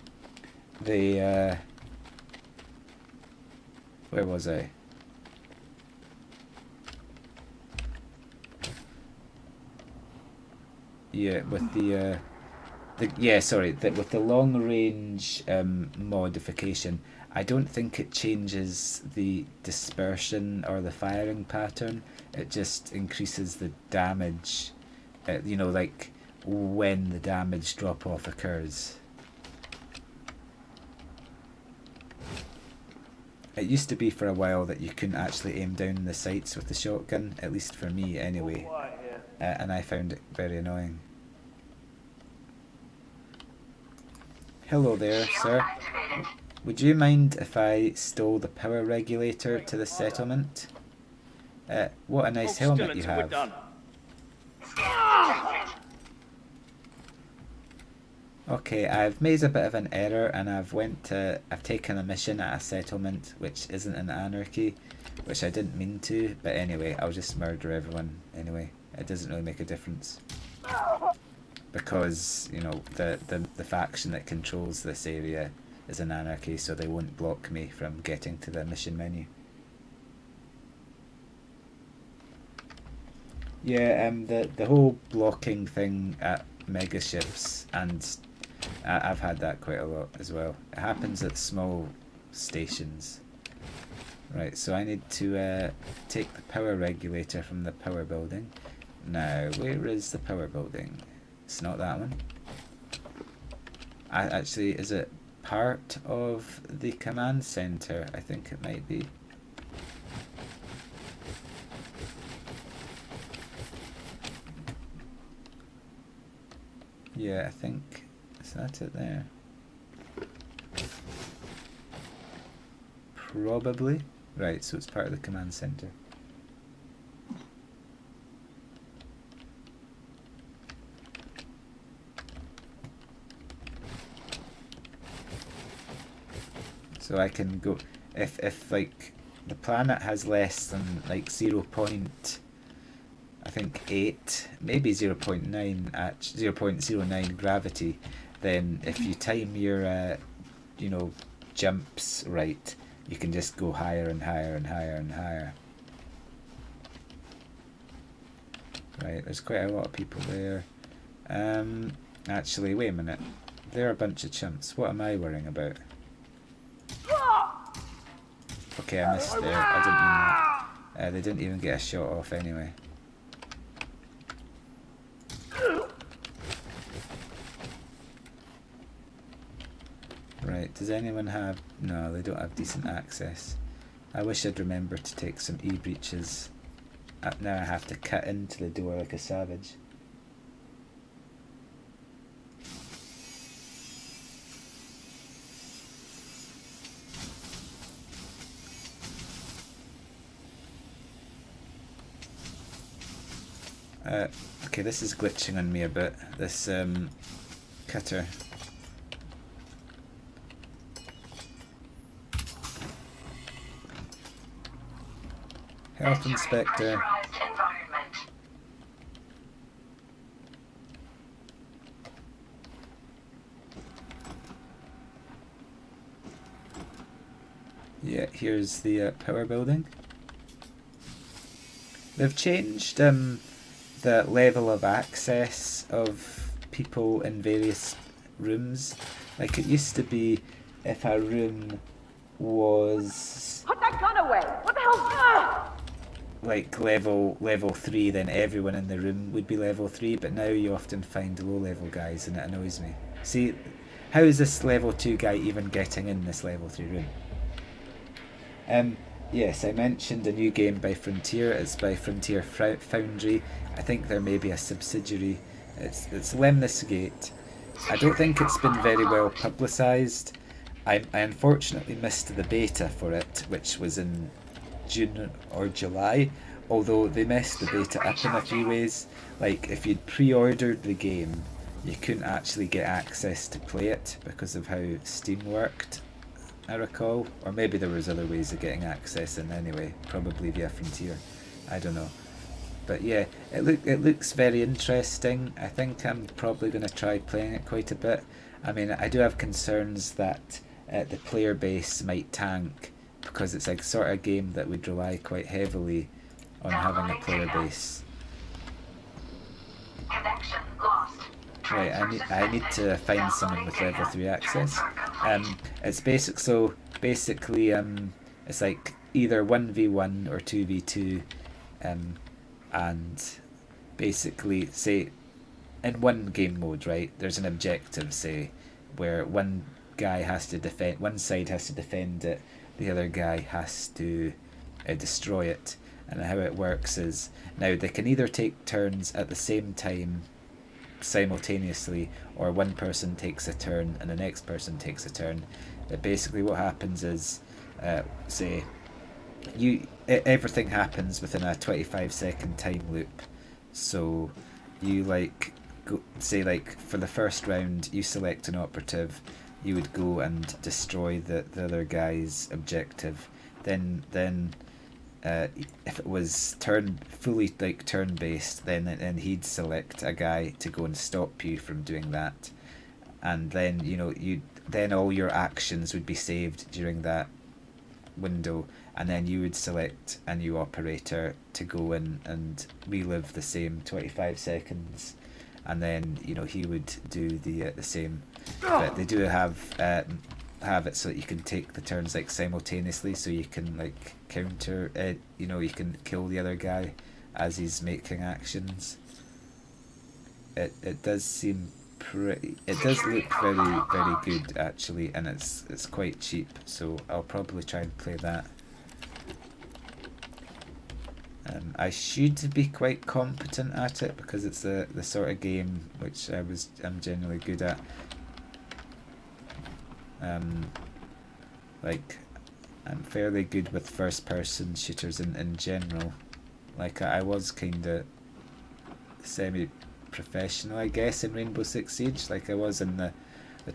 was I? Yeah, with the with the long range modification, I don't think it changes the dispersion or the firing pattern. It just increases the damage, you know, like when the damage drop off occurs. It used to be for a while that you couldn't actually aim down the sights with the shotgun, at least for me anyway. And I found it very annoying. Hello there, sir. Would you mind if I stole the power regulator to the settlement? What a nice helmet you have. Okay, I've made a bit of an error and I've taken a mission at a settlement which isn't an anarchy, which I didn't mean to, but anyway, I'll just murder everyone anyway. It doesn't really make a difference. Because, you know, the faction that controls this area is an anarchy, so they won't block me from getting to the mission menu. Yeah, the whole blocking thing at mega ships, and I've had that quite a lot as well. It happens at small stations. Right, so I need to take the power regulator from the power building. Now, where is the power building? It's not that one. Actually, is it part of the command center? I think it might be. Yeah, I think, is that it there? Probably. Right, so it's part of the command center. So I can go, if like the planet has less than like 0.8, maybe 0.9 at 0.09 gravity, then if you time your you know, jumps right, you can just go higher and higher and higher and higher. Right, there's quite a lot of people there. Actually, wait a minute. They're a bunch of chumps. What am I worrying about? Okay, I missed there. I didn't mean that. They didn't even get a shot off anyway. Right, does anyone have... No, they don't have decent access. I wish I'd remembered to take some e-breaches. Now I have to cut into the door like a savage. Okay, this is glitching on me a bit, this cutter. Health Entering inspector. pressurized environment. Yeah, here's the power building. They've changed the level of access of people in various rooms. Like it used to be, if a room was Put that gun away! What the hell? like level 3, then everyone in the room would be level 3, but now you often find low level guys and it annoys me. See, how is this level 2 guy even getting in this level 3 room? Yes, I mentioned a new game by Frontier. It's by Frontier Foundry. I think there may be a subsidiary. It's Lemnis Gate. I don't think it's been very well publicised. I unfortunately missed the beta for it, which was in June or July, although they messed the beta up in a few ways. Like, if you'd pre-ordered the game, you couldn't actually get access to play it because of how Steam worked, I recall. Or maybe there was other ways of getting access in anyway, probably via Frontier. I don't know. But yeah, it looks very interesting. I think I'm probably going to try playing it quite a bit. I mean, I do have concerns that the player base might tank, because it's like sort of game that would rely quite heavily on having a player base. Connection lost. Right, I need to find someone with level 3 access. It's basically it's like either 1v1 or 2v2, and basically, say in one game mode, right, there's an objective, say, where one side has to defend it, the other guy has to destroy it. And how it works is, now they can either take turns at the same time simultaneously, or one person takes a turn and the next person takes a turn. But basically what happens is, say everything happens within a 25-second time loop. So you say for the first round you select an operative, you would go and destroy the other guy's objective. Then if it was fully turn based, then he'd select a guy to go and stop you from doing that, and then then all your actions would be saved during that window, and then you would select a new operator to go in and relive the same 25 seconds, and then he would do the same. But they do have it so that you can take the turns simultaneously, so you can counter you can kill the other guy as he's making actions. It does seem it does look very, very good actually, and it's quite cheap, so I'll probably try and play that. I should be quite competent at it because it's the sort of game which I'm generally good at. I'm fairly good with first person shooters in general. I was kinda semi-professional, I guess, in Rainbow Six Siege. I was in the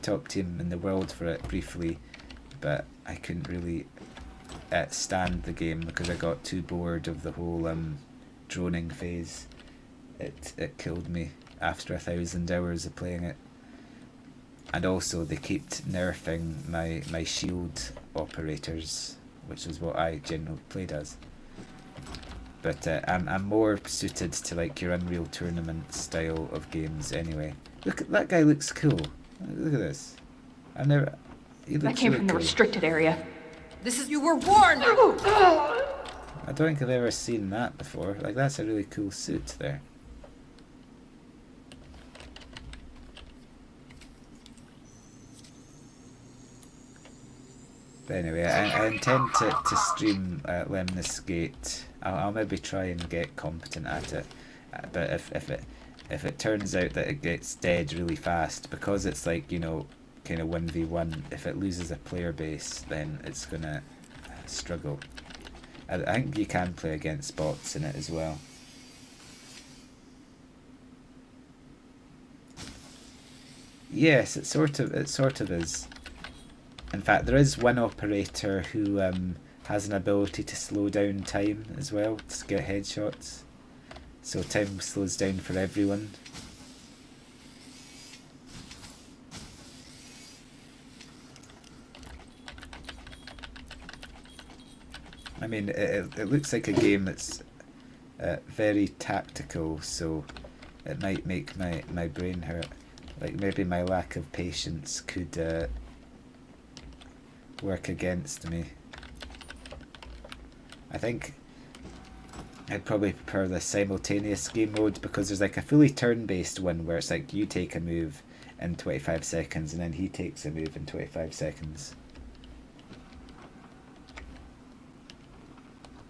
top team in the world for it briefly, but I couldn't really stand the game because I got too bored of the whole droning phase. It killed me after 1,000 hours of playing it. And also they kept nerfing my shield operators, which is what I generally played as. But I'm more suited to your Unreal Tournament style of games anyway. Look, that guy looks cool. Look at this. He looks That came really from the cool. restricted area. You were warned! I don't think I've ever seen that before. That's a really cool suit there. But anyway, I intend to stream Lemnis Gate. I'll maybe try and get competent at it. But if it turns out that it gets dead really fast, because it's kind of 1v1, if it loses a player base, then it's gonna struggle. I think you can play against bots in it as well. Yes, it sort of is. In fact, there is one operator who has an ability to slow down time as well to get headshots. So time slows down for everyone. I mean, it looks like a game that's very tactical, so it might make my brain hurt. Like maybe my lack of patience could work against me. I think I'd probably prefer the simultaneous game mode, because there's like a fully turn-based one where it's like you take a move in 25 seconds and then he takes a move in 25 seconds.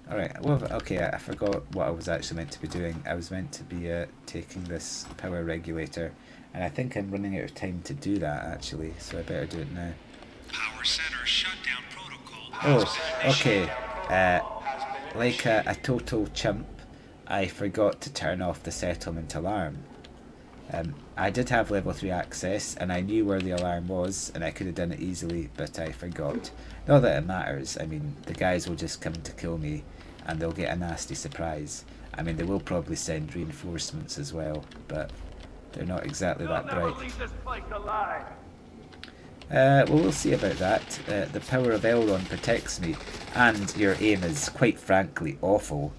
Alright, well, okay, I forgot what I was actually meant to be doing. I was meant to be taking this power regulator, and I think I'm running out of time to do that actually, so I better do it now. Power center shutdown protocol. Oh, okay. Like a total chump, I forgot to turn off the settlement alarm. I did have level 3 access and I knew where the alarm was and I could have done it easily, but I forgot. Not that it matters. I mean, the guys will just come to kill me and they'll get a nasty surprise. I mean, they will probably send reinforcements as well, but they're not exactly that bright. Well, we'll see about that. The power of Elrond protects me, and your aim is, quite frankly, awful.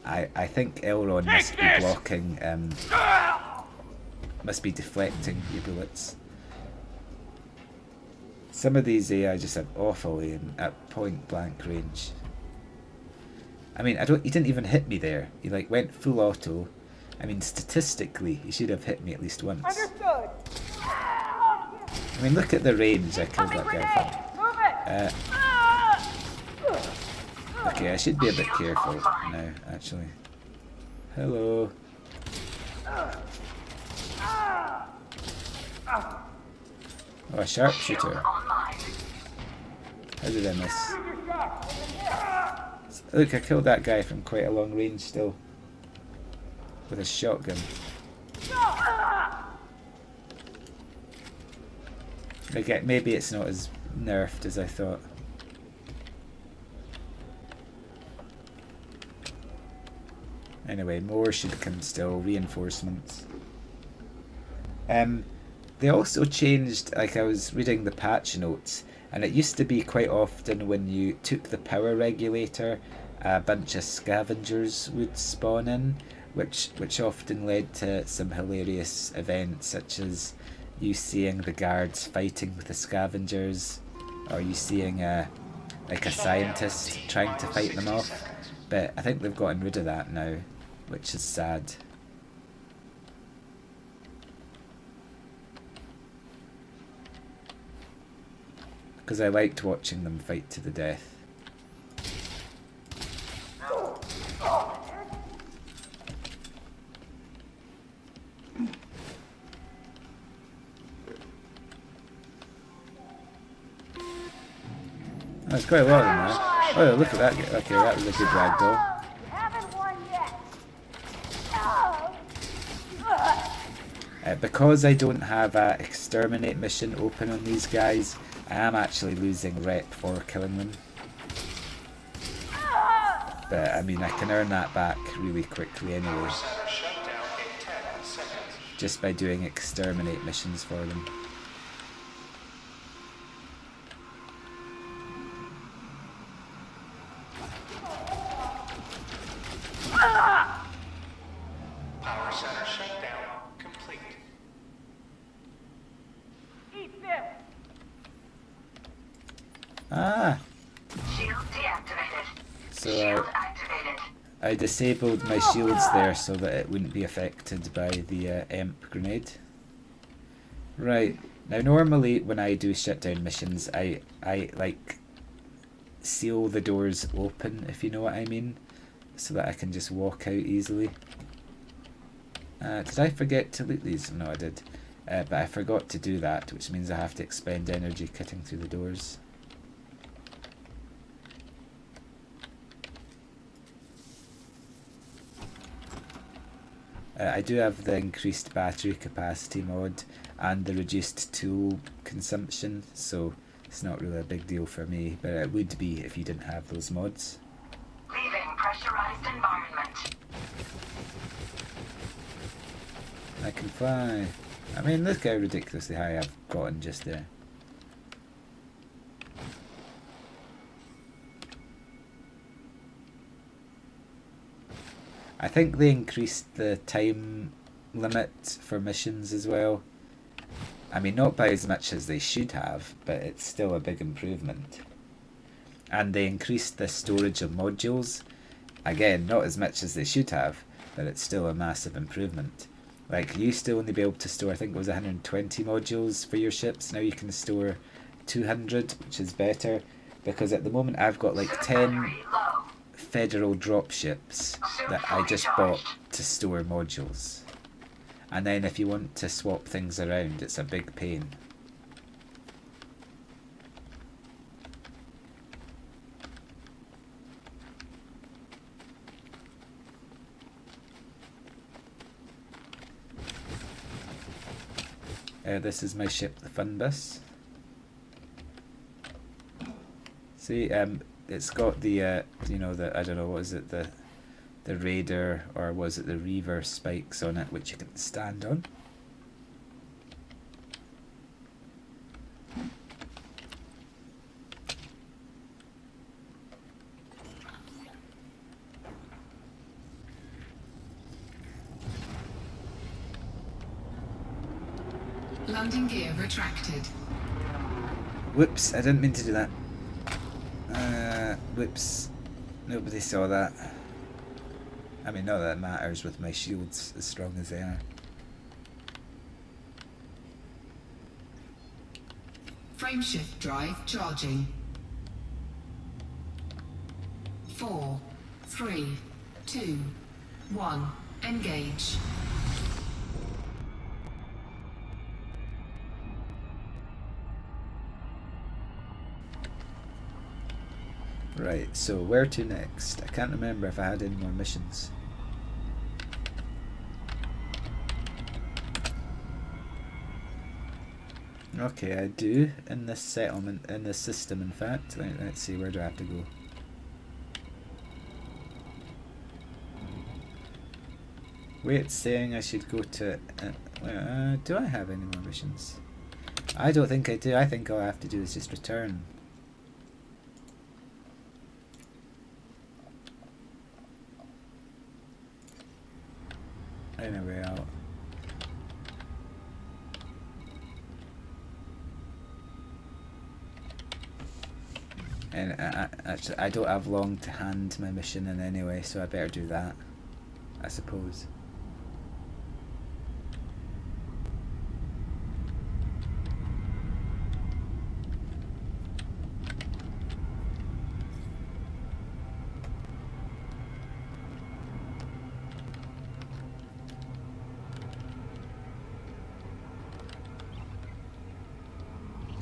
I think Elrond must be blocking, must be deflecting your bullets. Some of these AI just have awful aim at point blank range. I mean, he didn't even hit me there. He like went full auto. I mean, statistically, he should have hit me at least once. Understood. I mean, look at the range I killed that guy from. Okay, I should be a bit careful now, actually. Hello. Oh, a sharpshooter. How did I miss? Look, I killed that guy from quite a long range still. With a shotgun. Okay, maybe it's not as nerfed as I thought. Anyway, more should come still. Reinforcements. They also changed, like I was reading the patch notes, and it used to be quite often when you took the power regulator, a bunch of scavengers would spawn in, which often led to some hilarious events, such as you seeing the guards fighting with the scavengers, or you seeing like a scientist trying to fight them off. But I think they've gotten rid of that now, which is sad. Because I liked watching them fight to the death. Oh, there's quite a lot of them now. Oh, look at that. Okay, that was a good ragdoll. Because I don't have an exterminate mission open on these guys, I am actually losing rep for killing them. But I mean, I can earn that back really quickly anyway. Just by doing exterminate missions for them. Power center shutdown complete. Eat this. Ah! Shield deactivated. So Shield activated. I disabled my shields there so that it wouldn't be affected by the EMP grenade. Right, now normally when I do shutdown missions, I like seal the doors open, if you know what I mean, so that I can just walk out easily. Did I forget to loot these? No, I did. But I forgot to do that, which means I have to expend energy cutting through the doors. I do have the increased battery capacity mod and the reduced tool consumption, so It's not really a big deal for me, but it would be if you didn't have those mods. Leaving pressurized environment. I can fly. I mean, look how ridiculously high I've gotten just there. I think they increased the time limit for missions as well. I mean, not by as much as they should have, but it's still a big improvement. And they increased the storage of modules. Again, not as much as they should have, but it's still a massive improvement. Like, you used to only be able to store, I think it was 120 modules for your ships. Now you can store 200, which is better. Because at the moment I've got like 10 federal dropships that I just bought to store modules. And then if you want to swap things around, it's a big pain. This is my ship, the Fun Bus. See, it's got the, you know, the, I don't know, what is it, the Raider, or was it the Reaver spikes on it, which you can stand on. Landing gear retracted. Whoops, I didn't mean to do that. Whoops. Nobody saw that. I mean, not that it matters with my shields as strong as they are. Frameshift drive charging. 4, 3, 2, 1. Engage. Right, so where to next? I can't remember if I had any more missions. Okay, I do, in this settlement, in this system in fact. Let's see, where do I have to go? Wait, it's saying I should go to... do I have any more missions? I don't think I do. I think all I have to do is just return. Anyway, actually, I don't have long to hand my mission in anyway, so I better do that, I suppose.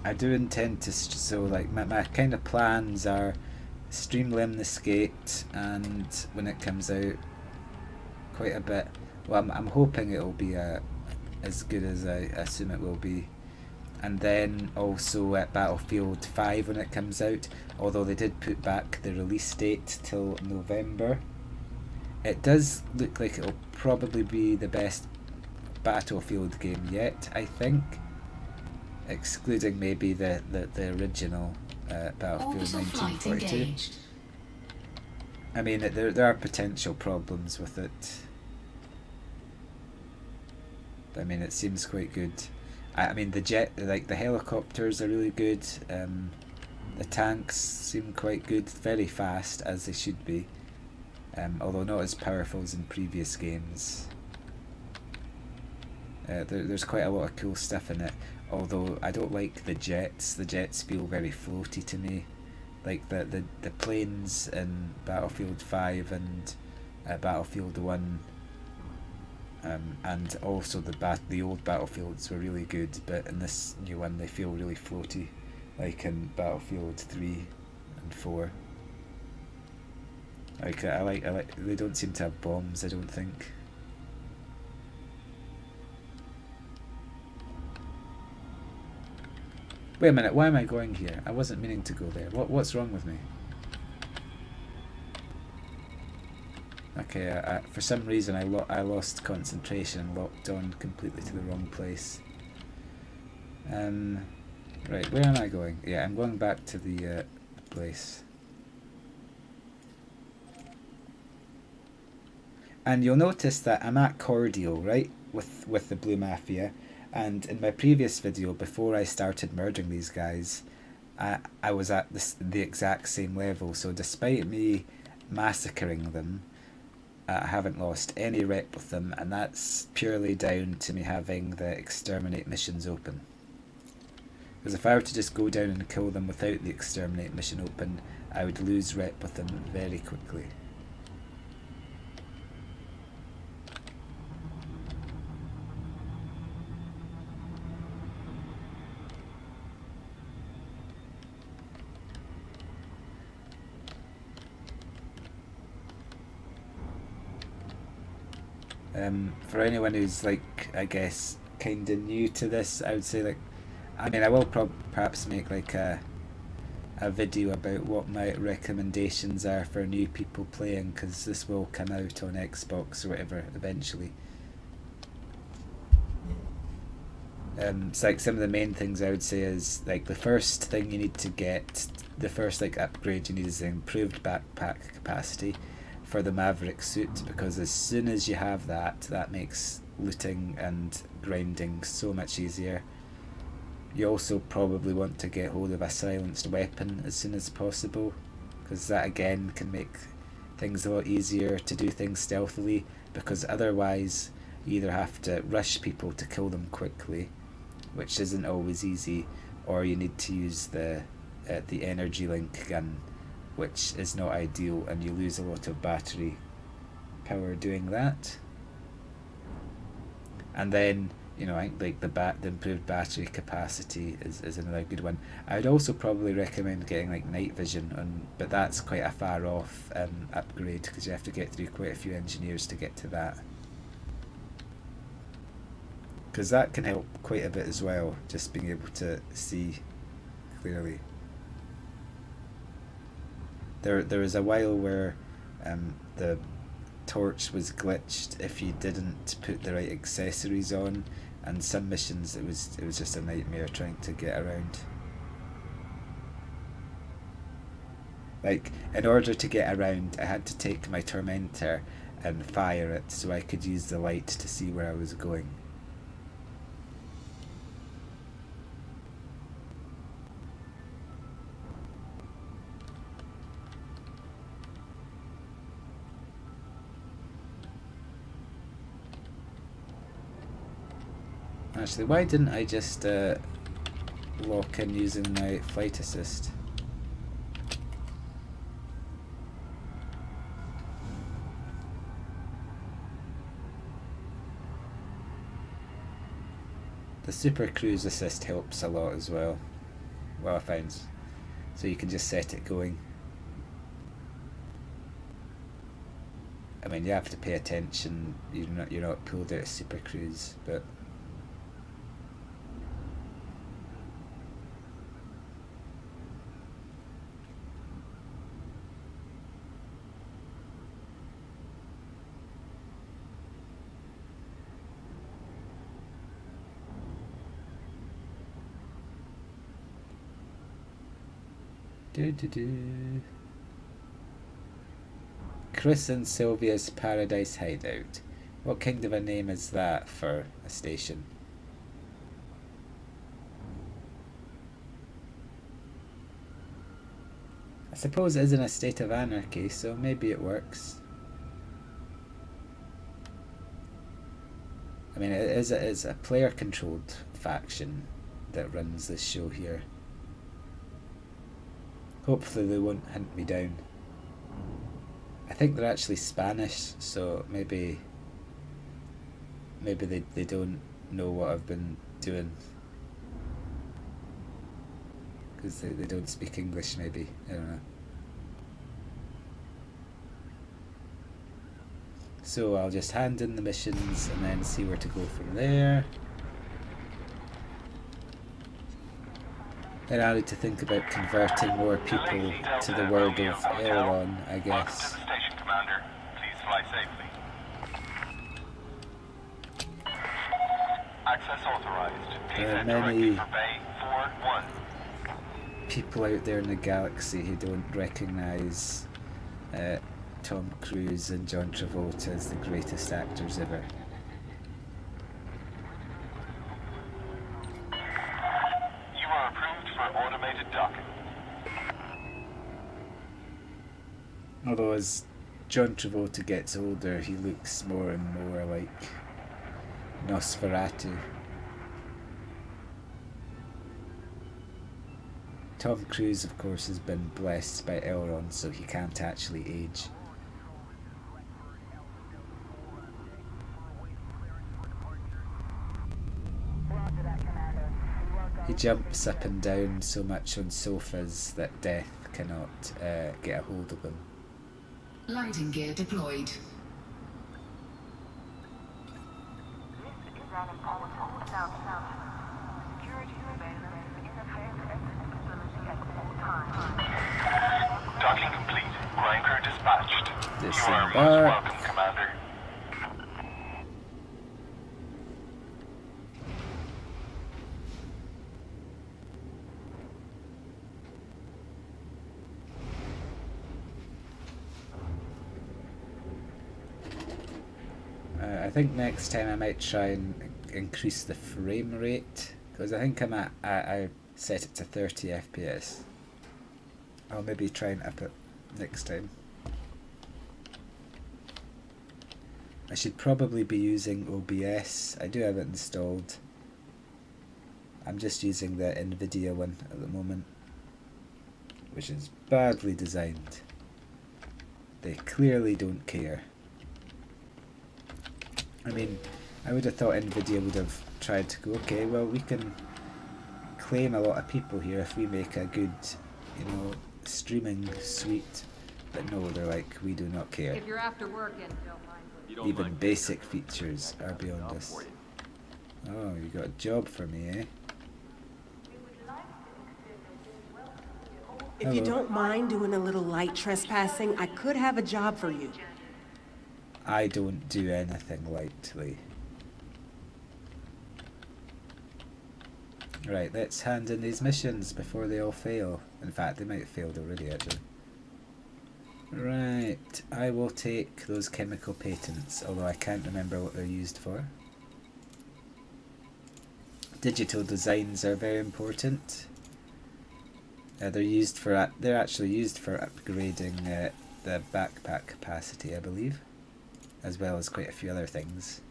I do intend to, so like my kind of plans are stream Lemnis Skate, and when it comes out, quite a bit. Well, I'm hoping it'll be as good as I assume it will be. And then also at Battlefield 5 when it comes out, although they did put back the release date till November. It does look like it'll probably be the best Battlefield game yet, I think. Excluding maybe the original Battlefield 1942. I mean, there are potential problems with it. But I mean, it seems quite good. I mean, the helicopters are really good. The tanks seem quite good, very fast as they should be. Although not as powerful as in previous games. There's quite a lot of cool stuff in it. Although I don't like the jets. The jets feel very floaty to me. Like the planes in Battlefield 5 and Battlefield 1, and also the old Battlefields were really good, but in this new one they feel really floaty, like in Battlefield 3 and 4. Like I like they don't seem to have bombs, I don't think. Wait a minute, why am I going here? I wasn't meaning to go there. What's wrong with me? Okay, for some reason I lost concentration and locked on completely to the wrong place. Right, where am I going? Yeah, I'm going back to the place. And you'll notice that I'm at Cordial, right, with the Blue Mafia. And in my previous video, before I started murdering these guys, I was at the exact same level. So despite me massacring them, I haven't lost any rep with them, and that's purely down to me having the exterminate missions open. Because if I were to just go down and kill them without the exterminate mission open, I would lose rep with them very quickly. For anyone who's like, I guess, kind of new to this, I would say, like, I mean, I will perhaps make like a video about what my recommendations are for new people playing, because this will come out on Xbox or whatever eventually. So like some of the main things I would say is, like, the first thing you need to get, the first like upgrade you need is the improved backpack capacity for the Maverick suit, because as soon as you have that, that makes looting and grinding so much easier. You also probably want to get hold of a silenced weapon as soon as possible, because that again can make things a lot easier to do things stealthily, because otherwise you either have to rush people to kill them quickly, which isn't always easy, or you need to use the energy link gun, which is not ideal, and you lose a lot of battery power doing that. And then, you know, I think like the improved battery capacity is another good one. I'd also probably recommend getting like night vision, but that's quite a far off upgrade, because you have to get through quite a few engineers to get to that. Because that can help quite a bit as well, just being able to see clearly. There was a while where the torch was glitched if you didn't put the right accessories on, and some missions it was just a nightmare trying to get around. Like, in order to get around, I had to take my Tormentor and fire it so I could use the light to see where I was going. Actually, why didn't I just lock in using my flight assist? The Super Cruise Assist helps a lot as well. Well, I found. So you can just set it going. I mean, you have to pay attention. You're not pulled out of Super Cruise, but. Chris and Sylvia's Paradise Hideout. What kind of a name is that for a station? I suppose it is in a state of anarchy, so maybe it works. I mean, it is a player-controlled faction that runs this show here. Hopefully they won't hunt me down. I think they're actually Spanish, so maybe they don't know what I've been doing. Because they don't speak English, maybe. I don't know. So I'll just hand in the missions and then see where to go from there. Then I need to think about converting more people to the world of Elron, I guess. Welcome to the station, Commander. Please fly safely. Access authorized. Please There are head directly many for Bay 4-1. people out there in the galaxy who don't recognise Tom Cruise and John Travolta as the greatest actors ever. You are approved for automated docking. Although as John Travolta gets older, he looks more and more like Nosferatu. Tom Cruise, of course, has been blessed by Elrond, so he can't actually age. He jumps up and down so much on sofas that death cannot get a hold of him. Landing gear deployed. Docking complete. Ground crew dispatched. You are most Disembark. welcome, Commander. I think next time I might try and increase the frame rate, because I think I set it to 30 FPS. I'll maybe try and up it next time. I should probably be using OBS. I do have it installed. I'm just using the NVIDIA one at the moment, which is badly designed. They clearly don't care. I mean, I would have thought NVIDIA would have tried to go, okay, well, we can claim a lot of people here if we make a good, you know, streaming suite. But no, they're like, we do not care. If you're after work and don't mind. Even basic features are beyond us. Oh, you got a job for me, eh? If you Hello. don't mind doing a little light trespassing, I could have a job for you. I don't do anything lightly. Right, let's hand in these missions before they all fail. In fact, they might have failed already, actually. Right, I will take those chemical patents, although I can't remember what they're used for. Digital designs are very important. They're actually used for upgrading the backpack capacity, I believe, as well as quite a few other things.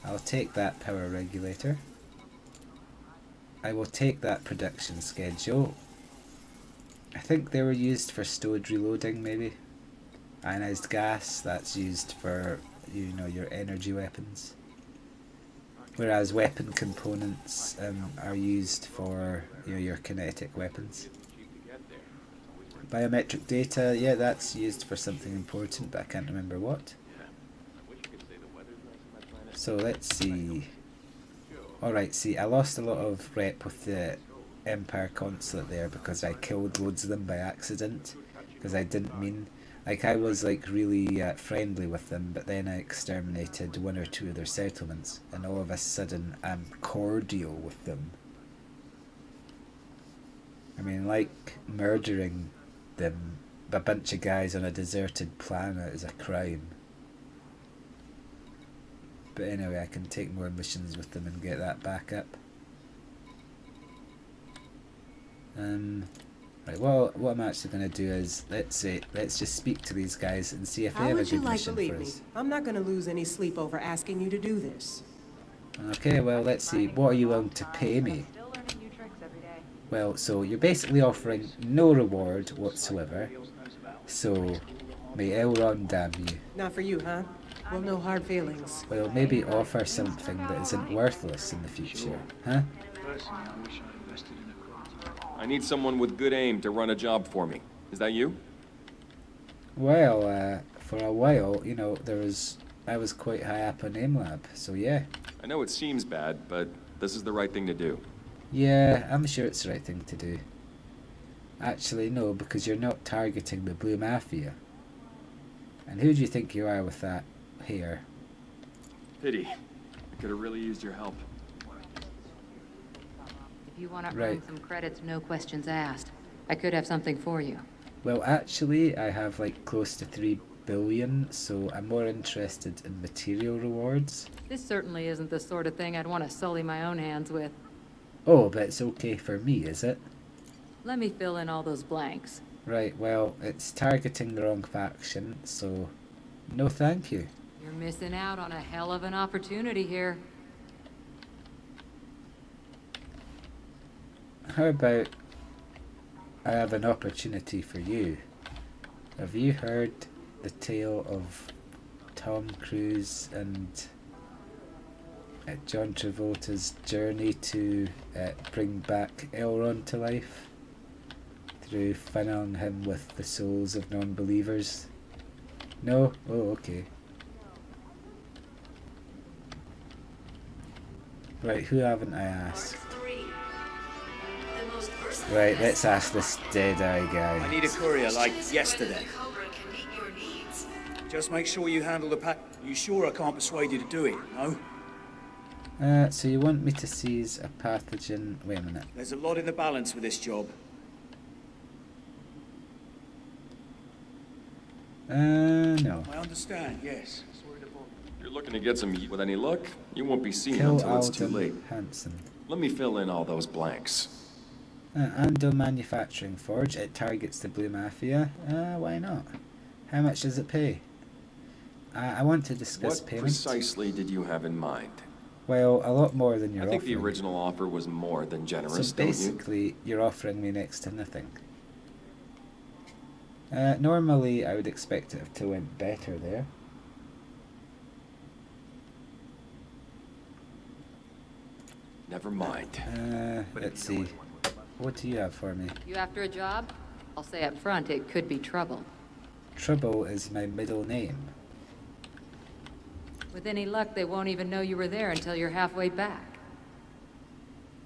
I'll take that power regulator. I will take that production schedule. I think they were used for stowed reloading, maybe. Ionized gas, that's used for, you know, your energy weapons. Whereas weapon components are used for, you know, your kinetic weapons. Biometric data, yeah, that's used for something important, but I can't remember what. So let's see. Alright, see, I lost a lot of rep with the Empire consulate there because I killed loads of them by accident, because I didn't mean. Like, I was like really friendly with them, but then I exterminated one or two of their settlements, and all of a sudden I'm cordial with them. I mean, like, murdering them, a bunch of guys on a deserted planet is a crime. But anyway, I can take more missions with them and get that back up. Right, well, what I'm actually going to do is, let's just speak to these guys and see if they How have a would you good like to mission leave for me? us. I'm not going to lose any sleep over asking you to do this. Okay, well, let's see. What are you willing to pay me? Well, so you're basically offering no reward whatsoever. So, may Elrond damn you. Not for you, huh? Well, no hard feelings. Well, maybe offer something that isn't worthless in the future, huh? I need someone with good aim to run a job for me. Is that you? Well, for a while, you know, I was quite high up on AIM Lab, so yeah. I know it seems bad, but this is the right thing to do. Yeah, I'm sure it's the right thing to do. Actually, no, because you're not targeting the Blue Mafia. And who do you think you are with that hair? Pity. I could have really used your help. If you want to Right. earn some credits, no questions asked. I could have something for you. Well, actually, I have like close to 3 billion, so I'm more interested in material rewards. This certainly isn't the sort of thing I'd want to sully my own hands with. Oh, but it's okay for me, is it? Let me fill in all those blanks. Right, well, it's targeting the wrong faction, so no thank you. You're missing out on a hell of an opportunity here. How about I have an opportunity for you? Have you heard the tale of Tom Cruise and John Travolta's journey to bring back Elrond to life through funneling him with the souls of non-believers? No? Oh, okay. Right, who haven't I asked? Right, let's ask this dead-eye I guy. need a courier like yesterday. Just make sure you handle the pack. You sure I can't persuade you to do it, no? So you want me to seize a pathogen... Wait a minute. There's a lot in the balance with this job. No. I understand, yes. You're looking to get some with any luck, you won't be seen Kill until it's too late. Alden Hansen. Let me fill in all those blanks. Ando Manufacturing Forge. It targets the Blue Mafia. Why not? How much does it pay? I want to discuss What payment. precisely did you have in mind? Well, a lot more than you're I think the offering. original offer was more than generous, So don't you? basically, you're offering me next to nothing. Normally, I would expect it to went better there. Never mind. Let's see. What do you have for me? You after a job? I'll say up front, it could be trouble. Trouble is my middle name. With any luck, they won't even know you were there until you're halfway back.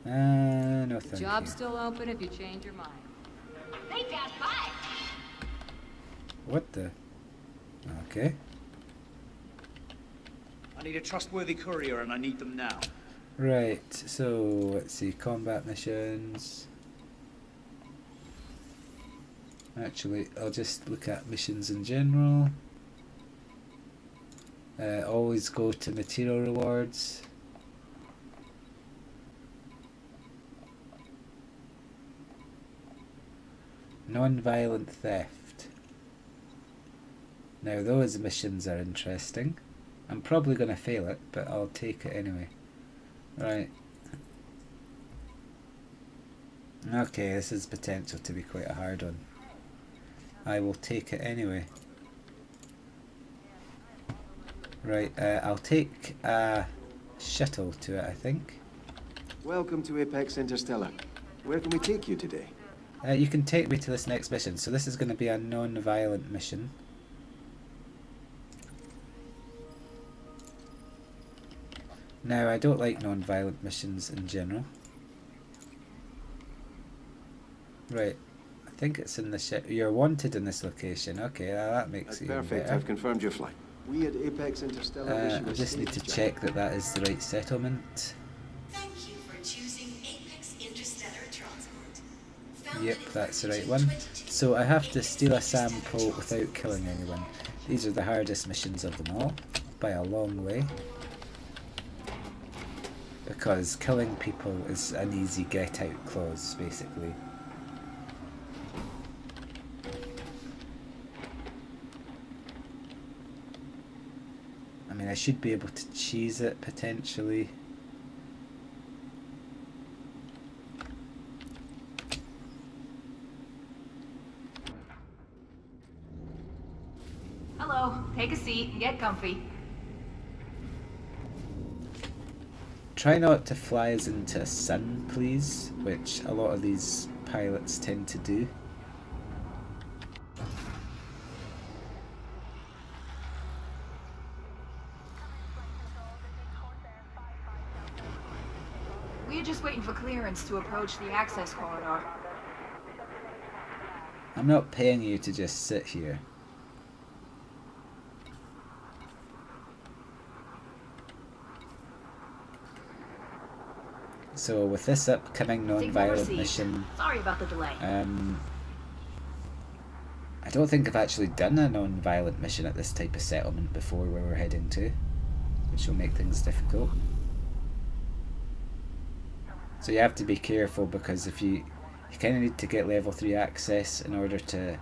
No thank Job's you. still open if you change your mind. They passed by. What the? Okay. I need a trustworthy courier and I need them now. Right, so let's see, combat missions. Actually, I'll just look at missions in general. Always go to material rewards. Non-violent theft. Now those missions are interesting. I'm probably going to fail it, but I'll take it anyway. Right. Okay, this has potential to be quite a hard one. I will take it anyway. Right, I'll take a shuttle to it, I think. Welcome to Apex Interstellar. Where can we take you today? You can take me to this next mission. So this is going to be a non-violent mission. Now, I don't like non-violent missions in general. Right. I think it's in the ship. You're wanted in this location. Okay, that makes That's it even perfect. better. I've confirmed your flight. We at Apex Interstellar wish you I a just need to safe check that that is the right settlement. Thank you for choosing Apex Interstellar Transport. Yep, that's the right one. So I have to steal a sample without killing anyone. These are the hardest missions of them all, by a long way. Because killing people is an easy get-out clause, basically. I mean, I should be able to cheese it, potentially. Hello, take a seat and get comfy. Try not to fly us into a sun, please, which a lot of these pilots tend to do. We're just waiting for clearance. clearance to approach the access corridor. I'm not paying you to just sit here. So with this upcoming non-violent mission, Sorry about the delay. I don't think I've actually done a non-violent mission at this type of settlement before where we're heading to, which will make things difficult. So you have to be careful, because if you kind of need to get level 3 access in order to,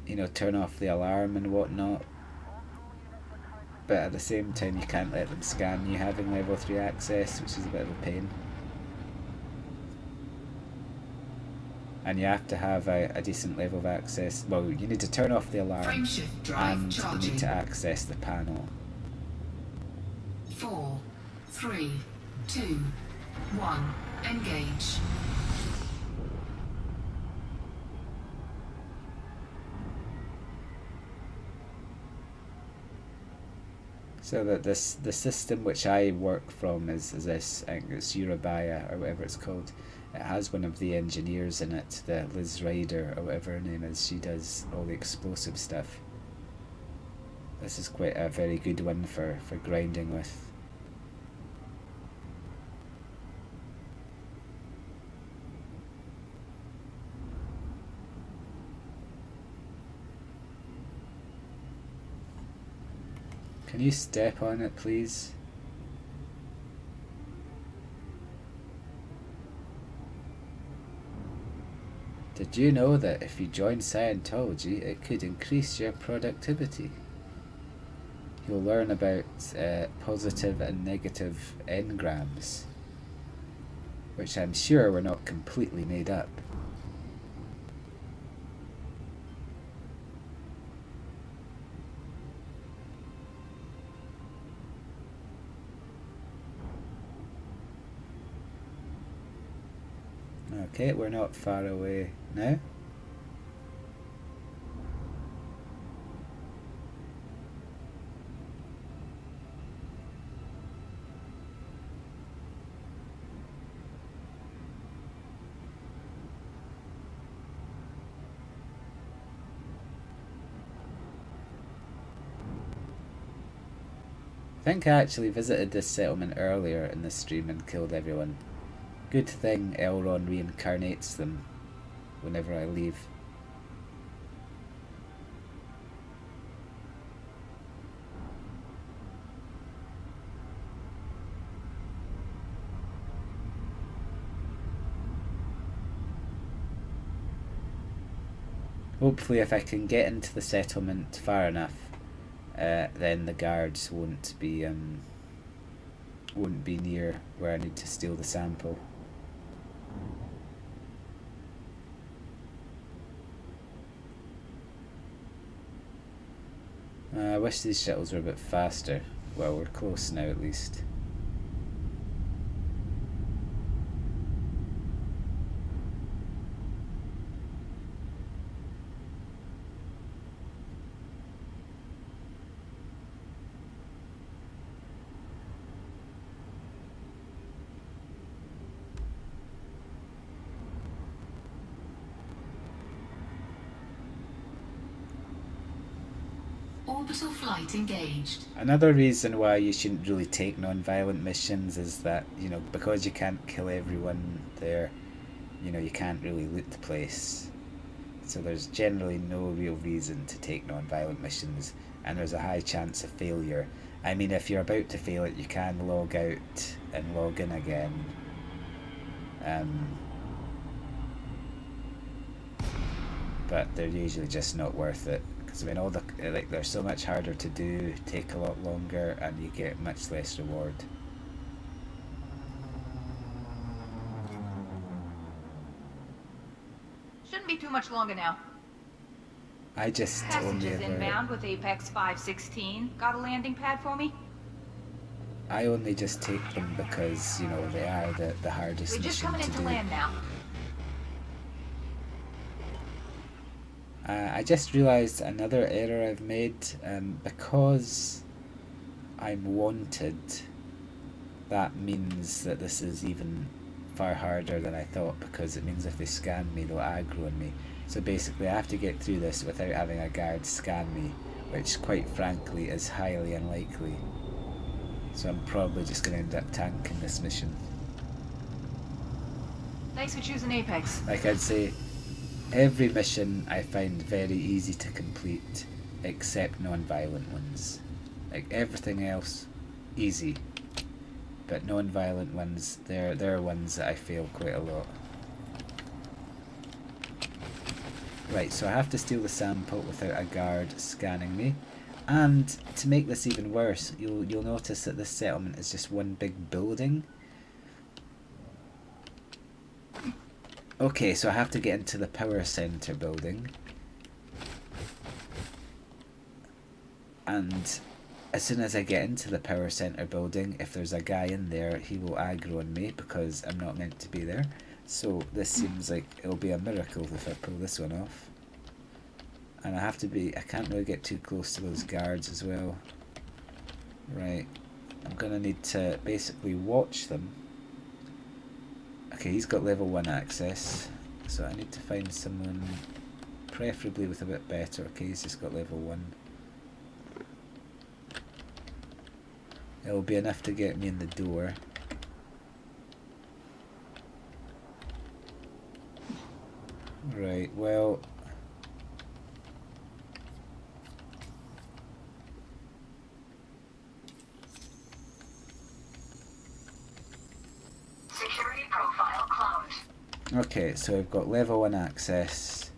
you know, turn off the alarm and whatnot. But at the same time you can't let them scan you having level 3 access, which is a bit of a pain. And you have to have a decent level of access. Well, you need to turn off the alarm Frameshift drive and charging. you need to access the panel. 4, 3, 2, 1. Engage. So that the system which I work from is this, I think it's Urabaya or whatever it's called. It has one of the engineers in it, the Liz Ryder or whatever her name is. She does all the explosive stuff. This is quite a very good one for grinding with. Can you step on it, please? Did you know that if you join Scientology, it could increase your productivity? You'll learn about positive and negative engrams, which I'm sure were not completely made up. Okay, we're not far away now. I think I actually visited this settlement earlier in the stream and killed everyone. Good thing Elrond reincarnates them whenever I leave. Hopefully if I can get into the settlement far enough, then the guards won't be near where I need to steal the sample. I wish these shuttles were a bit faster. Well, we're close now at least. Orbital flight engaged. Another reason why you shouldn't really take non-violent missions is that, you know, because you can't kill everyone there, you know, you can't really loot the place. So there's generally no real reason to take non-violent missions, and there's a high chance of failure. I mean, if you're about to fail it, you can log out and log in again. But they're usually just not worth it. Because I mean, they're so much harder to do, take a lot longer, and you get much less reward. Shouldn't be too much longer now. I just only Passengers inbound with Apex 516. Got a landing pad for me? I only just take them because, you know, they are the hardest We're just mission coming to into do. land now. I just realised another error I've made. Because I'm wanted, that means that this is even far harder than I thought, because it means if they scan me, they'll aggro on me. So basically I have to get through this without having a guard scan me, which quite frankly is highly unlikely. So I'm probably just going to end up tanking this mission. Thanks for choosing Apex. Like I'd say, every mission I find very easy to complete, except non-violent ones. Like everything else, easy. But non-violent ones, they're ones that I fail quite a lot. Right, so I have to steal the sample without a guard scanning me. And to make this even worse, you'll notice that this settlement is just one big building. Okay, so I have to get into the power center building. And as soon as I get into the power center building, if there's a guy in there, he will aggro on me because I'm not meant to be there. So this seems like it'll be a miracle if I pull this one off. And I can't really get too close to those guards as well. Right, I'm gonna need to basically watch them. Okay, he's got level 1 access, so I need to find someone preferably with a bit better. Okay, he's just got level 1. It'll be enough to get me in the door. Right, well... Security profile cloned. Okay, so I've got level 1 access.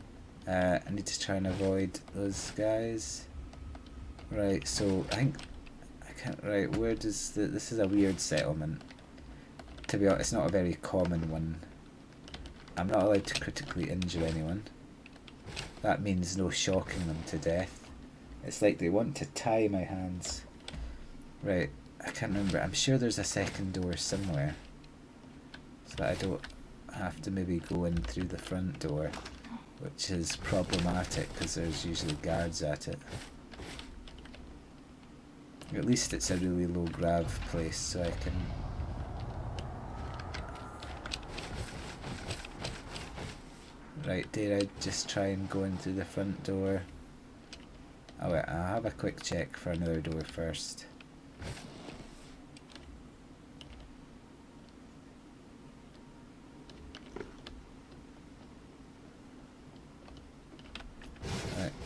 I need to try and avoid those guys. Right, so I think... Right, where does this is a weird settlement. To be honest, it's not a very common one. I'm not allowed to critically injure anyone. That means no shocking them to death. It's like they want to tie my hands. Right, I can't remember. I'm sure there's a second door somewhere, so that I don't have to maybe go in through the front door, which is problematic because there's usually guards at it. At least it's a really low grav place, so I can... Right, dare I just try and go in through the front door? Oh wait, I'll have a quick check for another door first.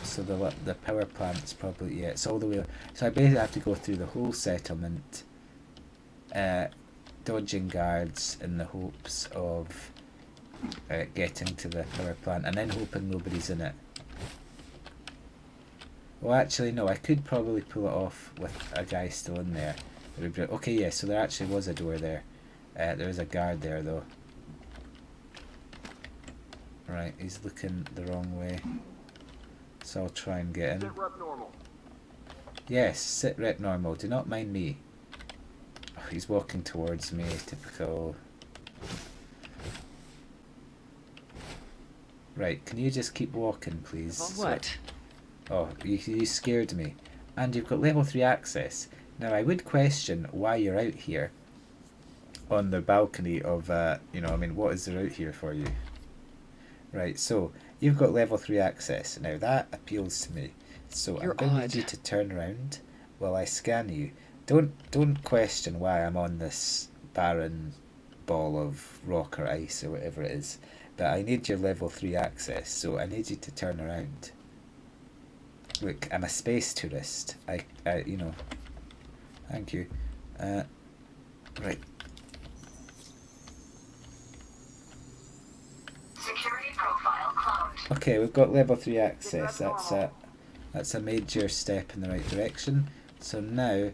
So the power plant's probably, yeah, it's all the way, so I basically have to go through the whole settlement, dodging guards in the hopes of getting to the power plant, and then hoping nobody's in it. Well, actually no, I could probably pull it off with a guy still in there. Okay, yeah, so there actually was a door there. There is a guard there though. Right, he's looking the wrong way. So I'll try and get in. Sit rep normal. Yes, sit rep normal. Do not mind me. Oh, he's walking towards me. Typical. Right, can you just keep walking, please? What? Oh, you scared me. And you've got level 3 access. Now, I would question why you're out here on the balcony of, you know, I mean, what is there out here for you? Right, so you've got level 3 access. Now that appeals to me. So I'm going to need you to turn around while I scan you. Don't question why I'm on this barren ball of rock or ice or whatever it is. But I need your level 3 access, so I need you to turn around. Look, I'm a space tourist. I you know. Thank you. Right. Security profile cloned. Okay, we've got level 3 access. That's a major step in the right direction. So now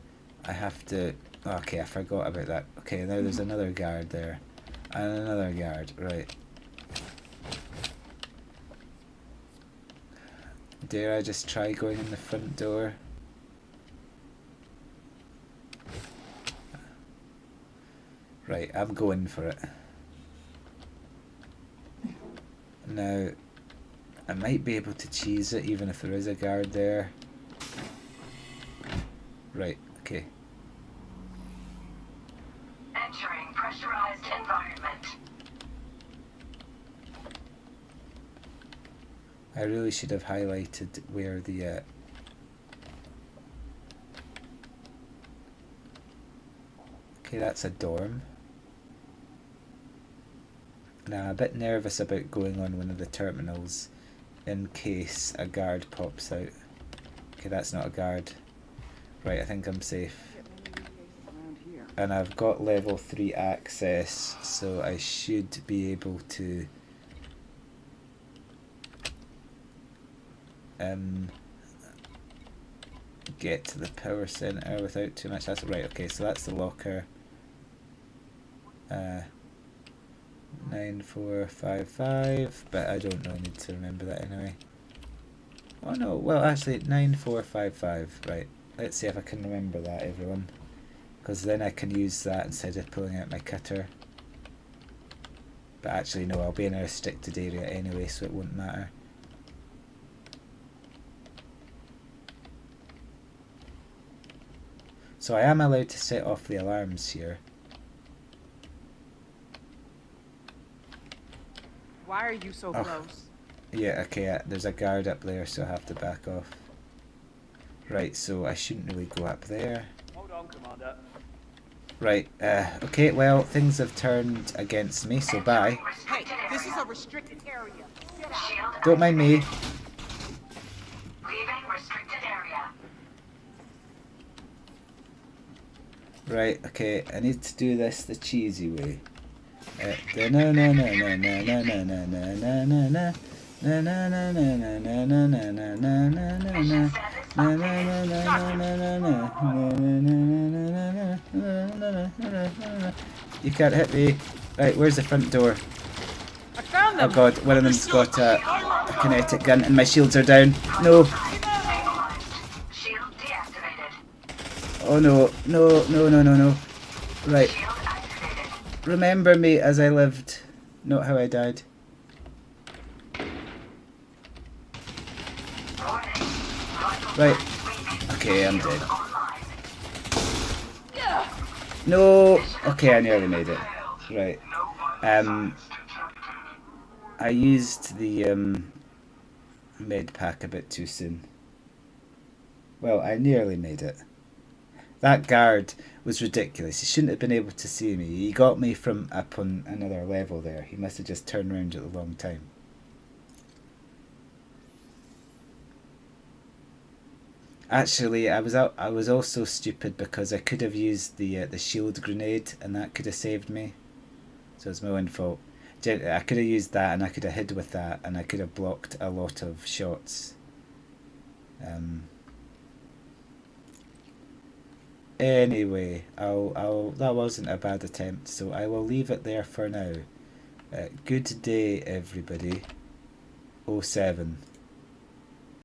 I have to... Okay, I forgot about that. Okay, now there's another guard there. And another guard. Right. Dare I just try going in the front door? Right, I'm going for it. Now, I might be able to cheese it even if there is a guard there. Right, okay. Entering pressurized environment. I really should have highlighted where the okay, that's a dorm. Now I'm a bit nervous about going on one of the terminals in case a guard pops out. Okay, that's not a guard. Right, I think I'm safe. And I've got level 3 access, so I should be able to get to the power center without too much hassle. Right, okay, so that's the locker. 9455, but I don't know, I need to remember that anyway. Oh no, well actually 9455, right. Let's see if I can remember that, everyone. Because then I can use that instead of pulling out my cutter. But actually no, I'll be in a restricted area anyway, so it won't matter. So I am allowed to set off the alarms here. Why are you so close? Yeah, okay, there's a guard up there, so I have to back off. Right, so I shouldn't really go up there. Hold on, Commander. Right, okay, well, things have turned against me, so bye. Hey, this is a restricted area. Don't mind me. Leaving restricted area. Right, okay, I need to do this the cheesy way. You can't hit me. Right, where's the front door? I found Oh them. god, one of them's got a kinetic gun and my shields are down. No. Shield deactivated. Oh no, no, no, no, no, no. Right. Shield activated. Remember me as I lived, not how I died. Right. Okay, I'm dead. No. Okay, I nearly made it. Right. I used the med pack a bit too soon. Well, I nearly made it. That guard was ridiculous. He shouldn't have been able to see me. He got me from up on another level there. He must have just turned around at the wrong time. Actually, I was also stupid because I could have used the shield grenade and that could have saved me. So it's my own fault. I could have used that and I could have hid with that and I could have blocked a lot of shots. Anyway, that wasn't a bad attempt, so I will leave it there for now. Good day, everybody. 07.